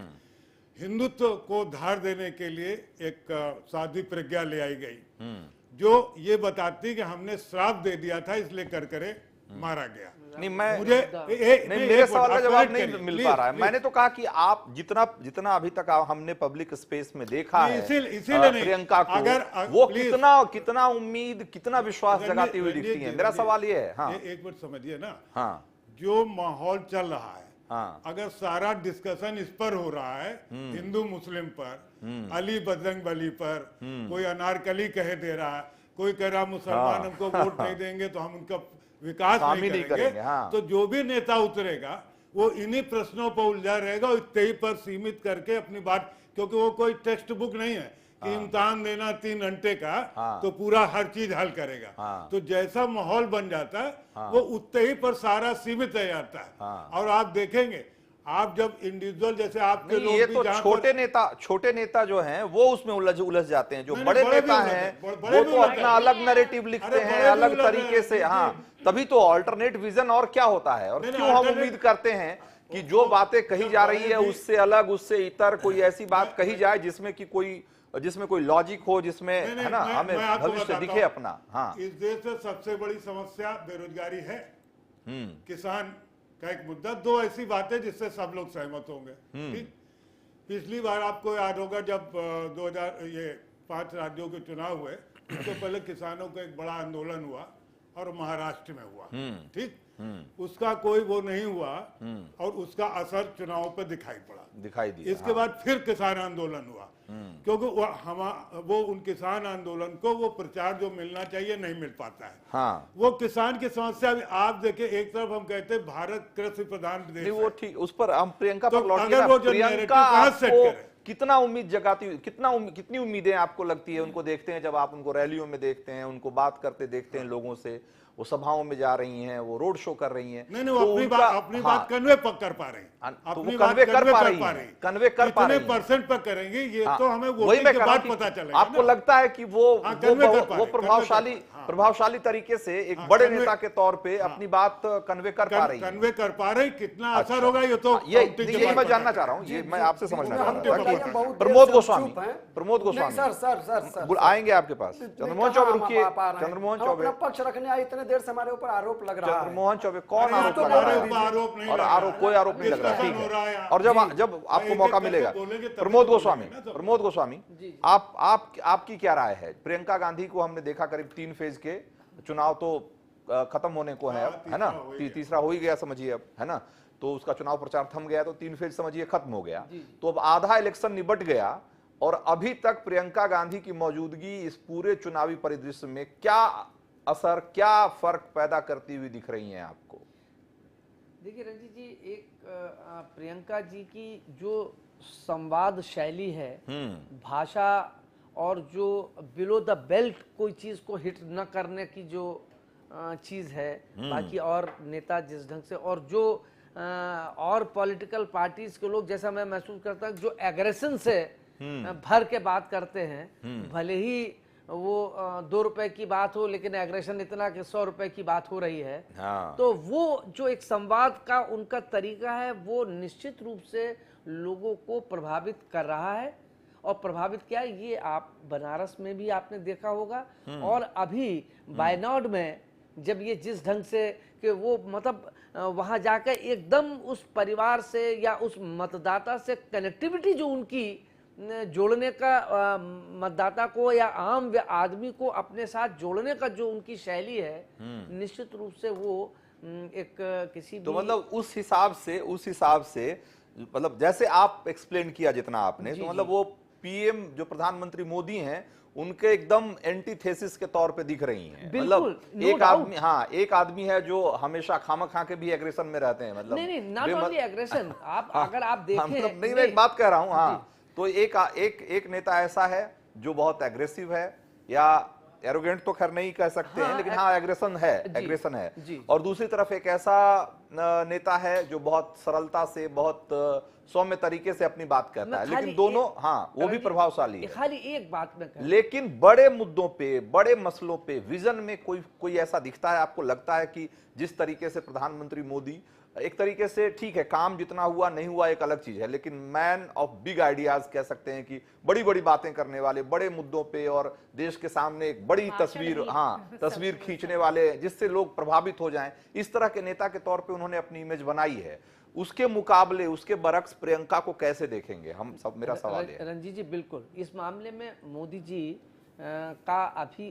हिंदुत्व को धार देने के लिए एक साध्वी प्रज्ञा ले आई गई, जो ये बताती कि हमने श्राप दे दिया था इसलिए कर मारा गया। नहीं, मैं मुझे मेरे सवाल का जवाब नहीं मिल पा रहा है। मैंने तो कहा कि आप जितना अभी तक हमने पब्लिक स्पेस में देखा है प्रियंका को, वो कितना उम्मीद, कितना विश्वास जगाती हुई दिखती है। मेरा सवाल ये है, हाँ एक मिनट समझिए ना, हाँ जो माहौल चल रहा है, हाँ, अगर सारा डिस्कशन इस पर हो रहा है, हिंदू मुस्लिम पर, अली बजरंग बली पर, कोई अनारकली कहे दे रहा है, कोई कह रहा मुसलमान हमको वोट नहीं देंगे तो हम उनका विकास नहीं करेंगे, हाँ। तो जो भी नेता उतरेगा वो इन्हीं प्रश्नों पर उलझा रहेगा और इतने पर सीमित करके अपनी बात, क्योंकि वो कोई टेक्स्ट बुक नहीं है कि इम्तिहान देना 3 घंटे का, तो पूरा हर चीज हल करेगा। तो जैसा माहौल बन जाता है वो उतने ही पर सारा सीमित रह जाता है। और आप देखेंगे, आप जब इंडिविजुअल जैसे आपके लोग ये तो छोटे नेता जो हैं वो उसमें उलझ जाते हैं। जो बड़े नेता हैं वो तो अपना अलग नैरेटिव लिखते हैं, अलग तरीके से, हाँ, तभी तो अल्टरनेट विजन और क्या होता है। और क्यों हम उम्मीद करते हैं कि जो बातें कही जा रही है उससे अलग, उससे इतर कोई ऐसी बात कही जाए जिसमें कोई लॉजिक हो, जिसमें, है ना, हमें भविष्य दिखे अपना। हाँ, इस देश में सबसे बड़ी समस्या बेरोजगारी है, किसान का एक मुद्दा, 2 ऐसी बातें जिससे सब लोग सहमत होंगे, ठीक। पिछली बार आपको याद होगा जब 2005 राज्यों के चुनाव हुए, उससे पहले किसानों का एक बड़ा आंदोलन हुआ और महाराष्ट्र में हुआ, ठीक। उसका कोई वो नहीं हुआ और उसका असर चुनाव पर दिखाई दिया। इसके बाद फिर किसान आंदोलन हुआ, क्योंकि वो उन किसान आंदोलन को वो प्रचार जो मिलना चाहिए नहीं मिल पाता है। हाँ। वो किसान की समस्या भी आप देखिए, एक तरफ हम कहते हैं भारत कृषि प्रधान देश, वो ठीक, उस पर हम प्रियंका पर लौटेंगे। अगर वो जो प्रियंका कितना उम्मीद जगाती हुई, कितनी उम्मीदें आपको लगती है उनको देखते हैं, जब आप उनको रैलियों में देखते हैं, उनको बात करते देखते हैं लोगों से, वो सभाओं में जा रही हैं, वो रोड शो कर रही हैं, नहीं, वो अपनी बात कन्वे कर पा रही हैं, अपनी कन्वे कर पा रही हैं, कन्वे कर पा रही हैं, परसेंट पर करेंगे ये तो हमें वोटिंग के बाद पता चलेगा। आपको लगता है कि वो प्रभावशाली प्रभावशाली तरीके से एक बड़े नेता के तौर पे अपनी बात कन्वे कर पा रही है। कन्वे कर पा रहे, कितना अच्छा। असर होगा ये तो ये काउंटिंग के यही बाद मैं पता जानना चलेगा। चाह रहा हूँ, ये मैं आपसे समझना चाह हम रहा देखो था। बहुत देर प्रमोद से गोस्वामी, चुप हैं। प्रमोद नहीं, गोस्वामी सर आएंगे आपके पास। चंद्रमोहन चौबे रुकिए, चंद्रमोहन चौबे, अपना पक्ष रखने आए, इतने देर से हमारे ऊपर आरोप लग रहा है। चंद्रमोहन चौबे कौन अरे आरोप तो लगा हमारे रहा ऊपर है? आरोप नहीं और लगा आरोप, कोई आरोप नहीं लग रहा, डिस्कशन ठीक हो रहा है। है। और जब जी। जब आपको एक-एक मौका करके मिलेगा, बोलेंगे तभी प्रमोद तो गोस्वामी, बोलेंगे ना सब। प्रमोद गोस्वामी, आपकी क्या राय है? प्रियंका गांधी को हमने देखा करीब 3 फेज के चुनाव तो खत्म होने को है अब, है ना, तीसरा हो ही गया समझिए अब, है ना, तो उसका चुनाव प्रचार थम गया, तो 3 फेज समझिए खत्म हो गया, तो अब आधा इलेक्शन निबट गया और अभी तक प्रियंका गांधी की मौजूदगी इस पूरे चुनावी परिदृश्य में क्या असर, क्या फर्क पैदा करती हुई दिख रही है आपको? देखिए रंजीत जी, एक प्रियंका जी की जो संवाद शैली है, भाषा और जो बिलो द बेल्ट कोई चीज को हिट न करने की जो चीज है, बाकी और नेता जिस ढंग से और जो और पॉलिटिकल पार्टीज के लोग, जैसा मैं महसूस करता हूँ, जो एग्रेशन से भर के बात करते हैं, भले ही वो 2 रुपए की बात हो, लेकिन एग्रेशन इतना कि 100 रुपए की बात हो रही है। हाँ। तो वो जो एक संवाद का उनका तरीका है, वो निश्चित रूप से लोगों को प्रभावित कर रहा है। और प्रभावित क्या है, ये आप बनारस में भी आपने देखा होगा, और अभी वायनाड में जब ये जिस ढंग से कि वो मतलब वहां जाकर एकदम उस परिवार से या उस मतदाता से कनेक्टिविटी जो उनकी जोड़ने का, मतदाता को या आम आदमी को अपने साथ जोड़ने का जो उनकी शैली है, निश्चित रूप से वो एक किसी तो भी मतलब उस हिसाब से मतलब जैसे आप एक्सप्लेन किया जितना आपने, तो मतलब वो पीएम जो प्रधानमंत्री मोदी हैं उनके एकदम एंटीथेसिस के तौर पे दिख रही हैं। मतलब एक आदमी, हाँ, एक आदमी है जो हमेशा खामखा के भी एग्रेशन में रहते हैं, मतलब नहीं, नॉट ओनली एग्रेशन, आप अगर आप देखें, मतलब नहीं, मैं एक बात कह रहा हूँ, हाँ, तो एक नेता ऐसा है जो बहुत एग्रेसिव है, या एरोगेंट तो खैर नहीं कह सकते हैं, लेकिन हाँ एग्रेशन है, और दूसरी तरफ एक ऐसा नेता है जो बहुत सरलता से, बहुत सौम्य तरीके से अपनी बात कहता है, लेकिन दोनों, हाँ, वो भी प्रभावशाली है। खाली एक बात में लेकिन बड़े मुद्दों पे, बड़े मसलों पे विजन में कोई ऐसा दिखता है आपको? लगता है कि जिस तरीके से प्रधानमंत्री मोदी, एक तरीके से ठीक है, काम जितना हुआ नहीं हुआ एक अलग चीज है, लेकिन मैन ऑफ बिग आइडियाज कह सकते हैं कि बड़ी बड़ी बातें करने वाले, बड़े मुद्दों पे और देश के सामने एक बड़ी तस्वीर, हाँ, तस्वीर खींचने वाले, जिससे लोग प्रभावित हो जाएं, इस तरह के नेता के तौर पे उन्होंने अपनी इमेज बनाई है। उसके मुकाबले, उसके बरक्स प्रियंका को कैसे देखेंगे हम सब, मेरा सवाल है। रंजीत जी, बिल्कुल इस मामले में मोदी जी का अभी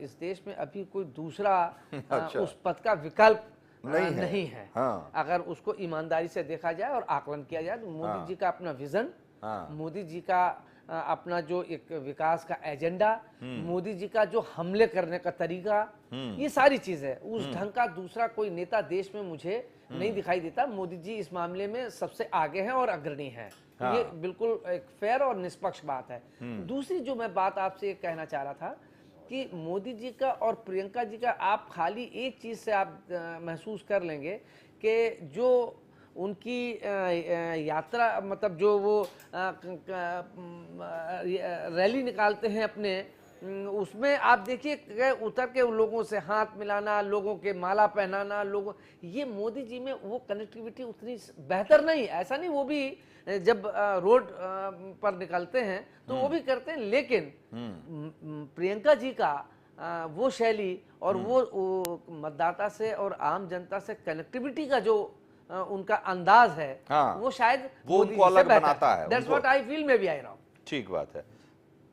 इस देश में अभी कोई दूसरा अच्छा। उस पद का विकल्प नहीं है। हाँ। अगर उसको ईमानदारी से देखा जाए और आकलन किया जाए, तो मोदी जी का अपना विजन, मोदी जी का अपना जो एक विकास का एजेंडा, मोदी जी का जो हमले करने का तरीका, ये सारी चीजें, उस ढंग का दूसरा कोई नेता देश में मुझे नहीं दिखाई देता। मोदी जी इस मामले में सबसे आगे हैं और अग्रणी हैं। हाँ। ये बिल्कुल एक फेयर और निष्पक्ष बात है। दूसरी जो मैं बात आपसे कहना चाह रहा था कि मोदी जी का और प्रियंका जी का, आप खाली एक चीज से आप महसूस कर लेंगे कि जो उनकी यात्रा, मतलब जो वो रैली निकालते हैं अपने, उसमें आप देखिए उतर के उन लोगों से हाथ मिलाना, लोगों के माला पहनाना, लोगों, ये मोदी जी में वो कनेक्टिविटी उतनी बेहतर नहीं। ऐसा नहीं, वो भी जब रोड पर निकलते हैं तो वो भी करते हैं, लेकिन प्रियंका जी का वो शैली और वो मतदाता से और आम जनता से कनेक्टिविटी का जो उनका अंदाज है, हाँ, वो शायद वो उनको अलग बनाता है। That's what I feel, मैं भी आई रहा हूँ। ठीक बात है।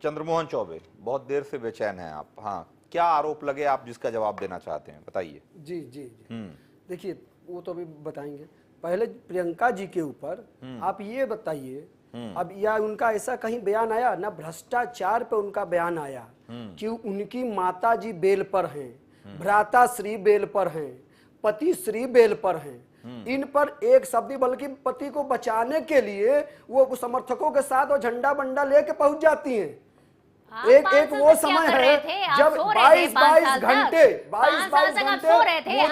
चंद्रमोहन चौबे, बहुत देर से बेचैन हैं आप, हाँ, क्या आरोप लगे आप जिसका जवाब देना चाहते हैं, बताइए। जी जी जी, देखिए वो तो अभी बताएंगे, पहले प्रियंका जी के ऊपर आप ये बताइए, अब या उनका ऐसा कहीं बयान आया ना, भ्रष्टाचार पे उनका बयान आया कि उनकी माता जी बेल पर हैं, भ्राता श्री बेल पर हैं, पति श्री बेल पर हैं, इन पर एक शब्द, बल्कि पति को बचाने के लिए वो समर्थकों के साथ वो झंडा बंडा लेके पहुंच जाती हैं। एक वो समय है जब 22 घंटे मोदी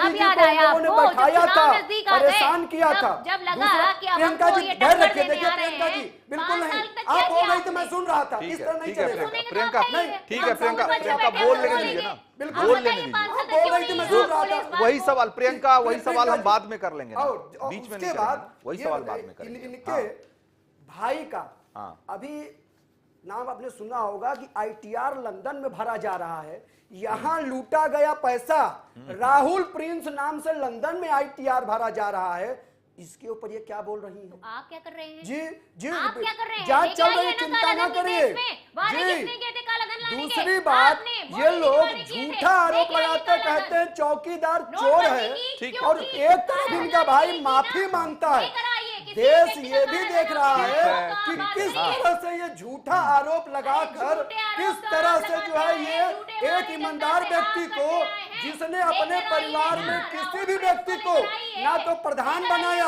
जी को लोगों ने बैठाया था, परेशान किया था। जब लगा कि अब प्रियंका जी हमको ये धैर्य टक्कर रखिए, देने देखिए आ रहे प्रियंका जी हैं, बिल्कुल 5 नहीं, साल तक आप क्या बोल किया रही थी मैं सुन रहा था, इस तरह नहीं ठीक है चलेगा। प्रियंका, ठीक है प्रियंका, प्रियंका बोल लेने दीजिए ना, बिल्कुल बोल लेने दीजिए। आप बोल रही थी मैं सुन रहा था। वही सवाल प्रियंका, वही सवाल हम प्रियंका बाद में कर लेंगे ना, और बीच में उसके नहीं बाद करेंगे, वही ये सवाल बताइए, बाद में करेंगे। इनके भाई का हाँ। अभी नाम आपने सुना होगा कि आईटीआर लंदन में भरा जा रहा है, यहां लूटा गया पैसा राहुल प्रिंस नाम से लंदन में आईटीआर भरा जा रहा है, इसके ऊपर ये क्या बोल रही है? आप क्या कर रहे हैं? जी जी आप क्या कर रहे हैं? जांच लेके चल रही, आइए ना चिंता काला ना धन के करिए। देश में। वादे जी किसने किए थे काला धन लाने के? दूसरी बात, आपने, ये मोदी जी लोग वादे किए थे। झूठा आरोप लेके आइए लगाते काला कहते धन। हैं चौकीदार चोर नोटबंदी है, की, ठीक क्यों और की? एक तरफ काला इनका धन भाई की माफी ना। मांगता है। लेकर आइए, किसी देश व्यक्ति ये का भी काला देख धन रहा की है बात कि नहीं किस है। तरह से ये झूठा आरोप लगाकर किस तरह से जो है ये एक ईमानदार व्यक्ति को, जिसने अपने परिवार में किसी भी व्यक्ति को ना तो प्रधान बनाया,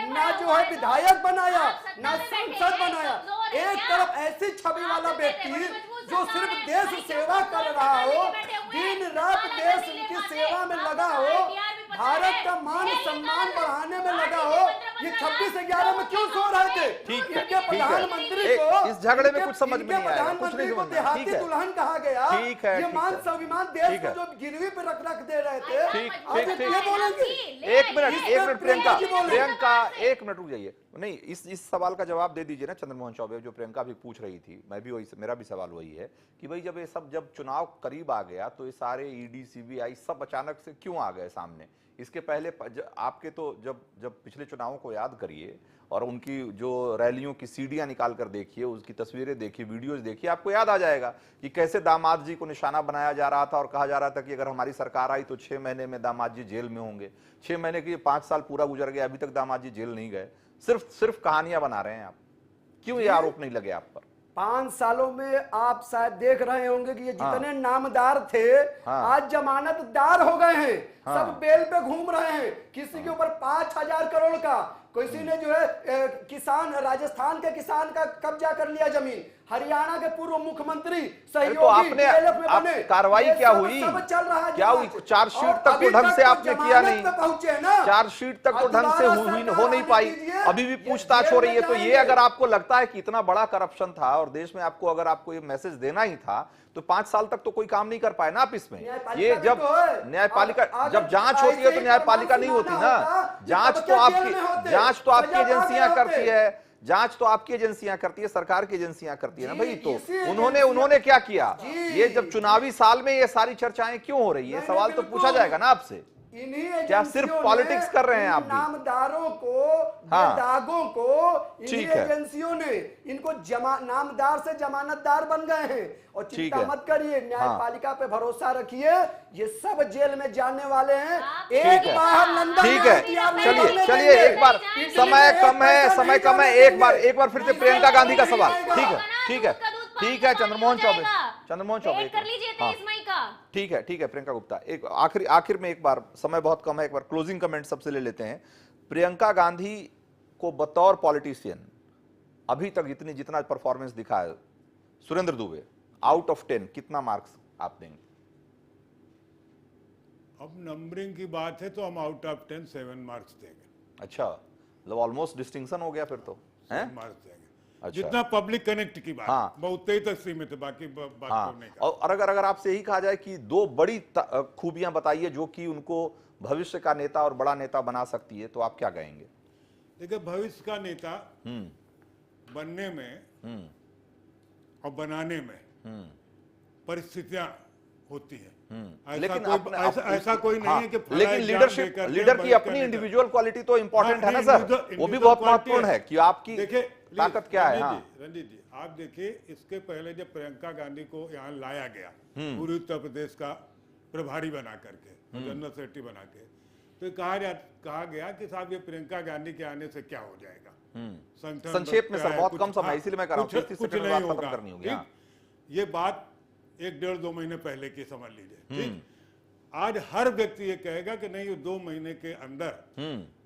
ना जो है विधायक बनाया, ना सांसद बनाया, एक तरफ ऐसी छवि वाला व्यक्ति जो सिर्फ देश सेवा कर रहा हो, दिन रात देश की सेवा में लगा हो, भारत का मान सम्मान बढ़ाने में लगा हो, ये 26/11 में क्यों सो रहे थे? ठीक है, इनके ठीक है। प्रधानमंत्री को, इस झगड़े में इनके- कुछ समझ में इनके नहीं आएगा, कुछ प्रधानमंत्री नहीं को समझ में आएगा। देहाती ठीक है। दुल्हन कहा गया। ठीक है, ये ठीक मान है। स्वाभिमान देश ठीक को है। जो गिरवी पे रख दे रहे थे, ठीक अब ठीक ये ठीक ये बोलेंगे। एक मिनट प्रियंका, जी बोले। प्रियंका एक मिनट रुक जाइए। नहीं, इस सवाल का जवाब दे दीजिए ना चंद्रमोहन चौबे, जो प्रियंका भी पूछ रही थी, मैं भी वही, मेरा भी सवाल वही है कि भाई जब ये सब, जब चुनाव करीब आ गया तो ये सारे ईडी सीबीआई सब अचानक से क्यों आ गए सामने? इसके पहले आपके तो जब पिछले चुनावों को याद करिए और उनकी जो रैलियों की सीडियां निकाल कर देखिए, उसकी तस्वीरें देखिए, वीडियोस देखिए, आपको याद आ जाएगा कि कैसे दामाद जी को निशाना बनाया जा रहा था और कहा जा रहा था कि अगर हमारी सरकार आई तो 6 महीने में दामाद जी जेल में होंगे। 6 महीने की 5 साल पूरा गुजर गया, अभी तक दामाद जी जेल नहीं गए। सिर्फ कहानियां बना रहे हैं आप। क्यों ये आरोप नहीं लगे आप पर? 5 सालों में आप शायद देख रहे होंगे कि ये जितने नामदार थे, आज जमानतदार हो गए हैं, सब बेल पे घूम रहे हैं। किसी के ऊपर 5,000 करोड़ का, किसी ने जो है किसान, राजस्थान के किसान का कब्जा कर लिया जमीन, हरियाणा के पूर्व मुख्यमंत्री सहयोगी तो आपने DLF में बने। कार्रवाई ये क्या सब- हुई? सब चल रहा है क्या हुई? जांच। चार्जशीट और तक अभी तो ढंग से तो आपने किया जमानत नहीं। पे पहुंचे ना। चार्जशीट तक तो अब ढंग से दोबारा हो सरकार नहीं आने पाई। दीजिए। अभी भी पूछताछ जेल हो में रही है। तो ये जाएंगे। अगर आपको लगता है कि इतना बड़ा करप्शन था और देश में आपको, अगर आपको ये मैसेज देना ही था, तो 5 साल तक तो कोई काम नहीं कर पाए ना आप इसमें। न्यायपालिका ये भी जब तो है। न्यायपालिका, अगर जब जांच होती है तो न्यायपालिका नहीं होती ना। जांच तो आपकी एजेंसियां करती है, जांच तो आपकी एजेंसियां करती है, सरकार की एजेंसियां करती है ना भाई। तो उन्होंने क्या किया? ये जब चुनावी साल में ये सारी चर्चाएं क्यों हो रही है, नहीं, सवाल तो बिल्कुल। पूछा जाएगा ना आपसे। इन्हीं क्या सिर्फ एजेंसियों पॉलिटिक्स ने कर रहे हैं इन आप भी? नामदारों को, हाँ। दागों को, इन्हीं ठीक है। एजेंसियों ने इनको नामदार से जमानतदार बन गए हैं। और ठीक चिंता है। मत करिए, न्यायपालिका पे भरोसा रखिए, ये सब जेल में जाने वाले हैं। ठीक एक है। बार लंदन ठीक में है, ITR नहीं चलिए बनने चलिए, देंगे। एक बार, समय कम है, समय कम है, एक बार फिर से प्रियंका गांधी का सवाल। ठीक है, ठीक है, ठीक है, चंद्रमोहन चौबे, वेट कर लीजिए 23 मई का। ठीक है, ठीक है, प्रियंका गुप्ता, एक आखिर में एक बार, समय बहुत कम है, एक बार क्लोजिंग कमेंट सबसे ले लेते हैं। प्रियंका गांधी को बतौर पॉलिटिशियन अभी तक जितना परफॉर्मेंस दिखा है, सुरेंद्र दुबे, आउट ऑफ 10 कितना मार्क्स आप देंगे? अब नंबरिंग की बात है तो हम आउट ऑफ 10 7 मार्क्स देंगे। अच्छा, मतलब ऑलमोस्ट डिस्टिंक्शन हो गया फिर तो, हैं? मार्क्स देंगे। अच्छा। जितना पब्लिक कनेक्ट की बात, हाँ। बहुत ही तक सीमित है, बाकी बात हाँ, करने का। और अगर आपसे यही कहा जाए कि 2 बड़ी खूबियां बताइए जो कि उनको भविष्य का नेता और बड़ा नेता बना सकती है, तो आप क्या कहेंगे? देखिए, भविष्य का नेता बनने में और बनाने में परिस्थितियां होती है। लेकिन ऐसा कोई नहीं है कि फला लेकिन एग्जाम लीडरशिप, देकर के लीडर की बन के अपनी नेता। इंडिविजुअल क्वालिटी तो इंपॉर्टेंट है ना हाँ, सर, वो भी individual बहुत quality महत्वपूर्ण है कि आपकी देखिए, ताकत क्या है। हाँ, रणजीत जी, आप देखिए, इसके पहले जब प्रियंका गांधी को यहाँ लाया गया पूर्वी उत्तर प्रदेश का प्रभारी बना करके, जनरल सेक्रेटरी बना के, तो कहा गया कि साहब ये प्रियंका गांधी के आने से क्या हो जाएगा, संक्षेप में सर, बहुत कम समय, इसीलिए मैं कर रहा हूँ, 30 कुछ सेकंड में नहीं बात खत्म होगा। करनी होगी। ठीक? हाँ। ये बात 1-1.5-2 महीने पहले की समझ लीजिए। ठीक, आज हर व्यक्ति ये कहेगा कि नहीं, ये 2 महीने के अंदर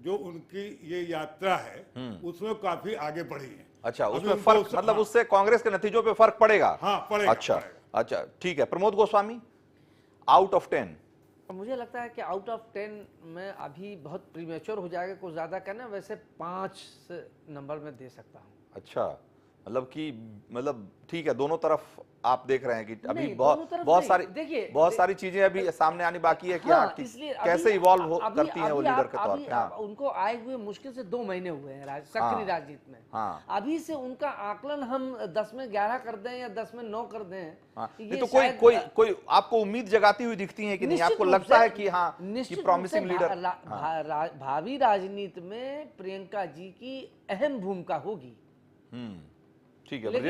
जो उनकी ये यात्रा है उसमें काफी आगे बढ़ी है। अच्छा, अभी उसमें उनको फर्क मतलब हाँ। उससे कांग्रेस के नतीजों पे फर्क पड़ेगा? हाँ, पड़ेगा, अच्छा पड़ेगा। अच्छा, ठीक है। Pramod Goswami, out of 10? मुझे लगता है कि आउट ऑफ 10 में अभी बहुत प्रीमेच्योर हो जाएगा कुछ ज़्यादा करना, वैसे 5 नंबर में दे सकता हूँ। अच्छा, मतलब ठीक है, दोनों तरफ आप देख रहे हैं कि अभी नहीं, बहुत दोनों तरफ बहुत नहीं। सारी देखिए, बहुत सारी चीजें अभी सामने आनी बाकी है कि हाँ, हाँ, कि इसलिए कैसे इवॉल्व करती हैं वो लीडर के तौर अभी पे। हाँ उनको आए हुए मुश्किल से 2 महीने हुए हैं सक्रिय राजनीति में। हाँ। अभी से उनका आकलन हम 10 में 11 कर दें या 10 में 9 कर दें, हाँ, ये नहीं तो शायद- कोई आपको उम्मीद जगाती हुई दिखती है कि नहीं? निश्चित आपको रूप लगता से- है कि हाँ, कि निश्चित रूप प्रॉमिसिंग से लीडर? भावी राजनीति में प्रियंका जी की अहम भूमिका होगी। ठीक है। लेकिन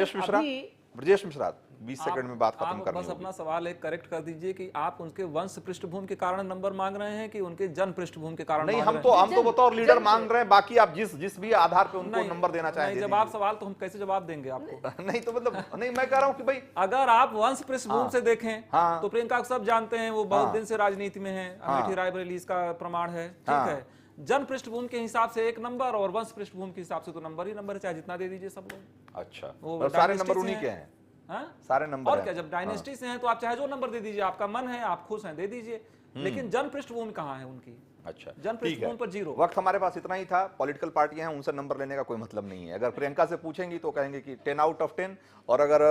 ब्रजेश मिश्रा 20 सेकंड में बात खत्म आप करनी बस होगी। अपना सवाल एक करेक्ट कर दीजिए कि आप उनके वंश पृष्ठभूमि के कारण नंबर मांग रहे हैं कि उनके जन पृष्ठभूमि के कारण नहीं, मांग हम रहे तो हैं? बतौर लीडर मांग रहे हैं, बाकी आप जिस भी आधार पे उनको नंबर देना चाहें नहीं, दे जब आप दीजिए। सवाल तो हम कैसे जवाब देंगे आपको? नहीं तो मतलब नहीं, मैं कह रहा हूँ कि भाई अगर आप वंश पृष्ठभूमि से देखें हाँ। तो प्रियंका को सब जानते हैं, वो बहुत हाँ। दिन से राजनीति में है, हाँ। अमेठी रायबरेली इसका प्रमाण है, हाँ। ठीक है। जन पृष्ठभूमि के हिसाब से 1 नंबर और वंश पृष्ठभूमि के हिसाब से तो नंबर ही नंबर है, चाहे जितना दे दीजिए सब लोग। अच्छा, वो और सारे डायनेस्टी नंबर से उन्हीं हैं। के हैं? हाँ? सारे नंबर और हैं। क्या, जब डायनेस्टी से हैं तो आप चाहे जो नंबर दे दीजिए, आपका मन है, आप खुश हैं, दे दीजिए। लेकिन जन पृष्ठभूमि कहाँ है उनकी? अच्छा, जन ठीक पृष्ठभूमि है। पर 0। वक्त हमारे पास इतना ही था। पॉलिटिकल पार्टियां हैं, उनसे नंबर लेने का कोई मतलब नहीं है। अगर प्रियंका से पूछेंगी तो कहेंगे कि 10 आउट ऑफ 10, और अगर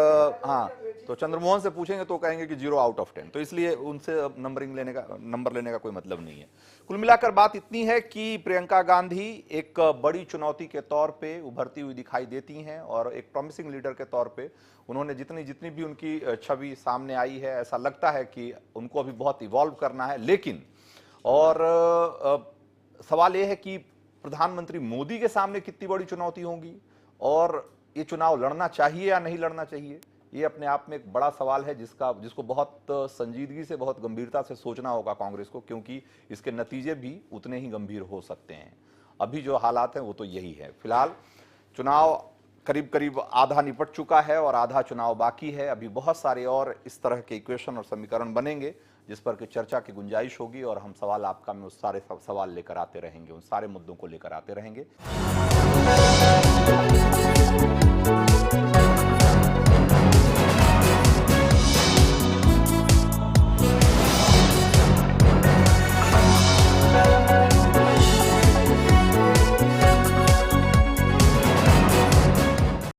हाँ तो चंद्रमोहन से पूछेंगे तो कहेंगे कि 0 आउट ऑफ 10। तो इसलिए उनसे नंबर लेने का कोई मतलब नहीं है। कुल मिलाकर बात इतनी है कि प्रियंका गांधी एक बड़ी चुनौती के तौर पे उभरती हुई दिखाई देती हैं, और एक प्रॉमिसिंग लीडर के तौर पे उन्होंने जितनी भी उनकी छवि सामने आई है, ऐसा लगता है कि उनको अभी बहुत इवॉल्व करना है। लेकिन और सवाल यह है कि प्रधानमंत्री मोदी के सामने कितनी बड़ी चुनौती होगी, और ये चुनाव लड़ना चाहिए या नहीं लड़ना चाहिए, ये अपने आप में एक बड़ा सवाल है जिसको बहुत संजीदगी से, बहुत गंभीरता से सोचना होगा कांग्रेस को, क्योंकि इसके नतीजे भी उतने ही गंभीर हो सकते हैं। अभी जो हालात हैं वो तो यही है। फिलहाल चुनाव करीब करीब आधा निपट चुका है और आधा चुनाव बाकी है। अभी बहुत सारे और इस तरह के इक्वेशन और समीकरण बनेंगे जिस पर कि चर्चा की गुंजाइश होगी, और हम सवाल आपका में उस सारे सवाल लेकर आते रहेंगे, उन सारे मुद्दों को लेकर आते रहेंगे।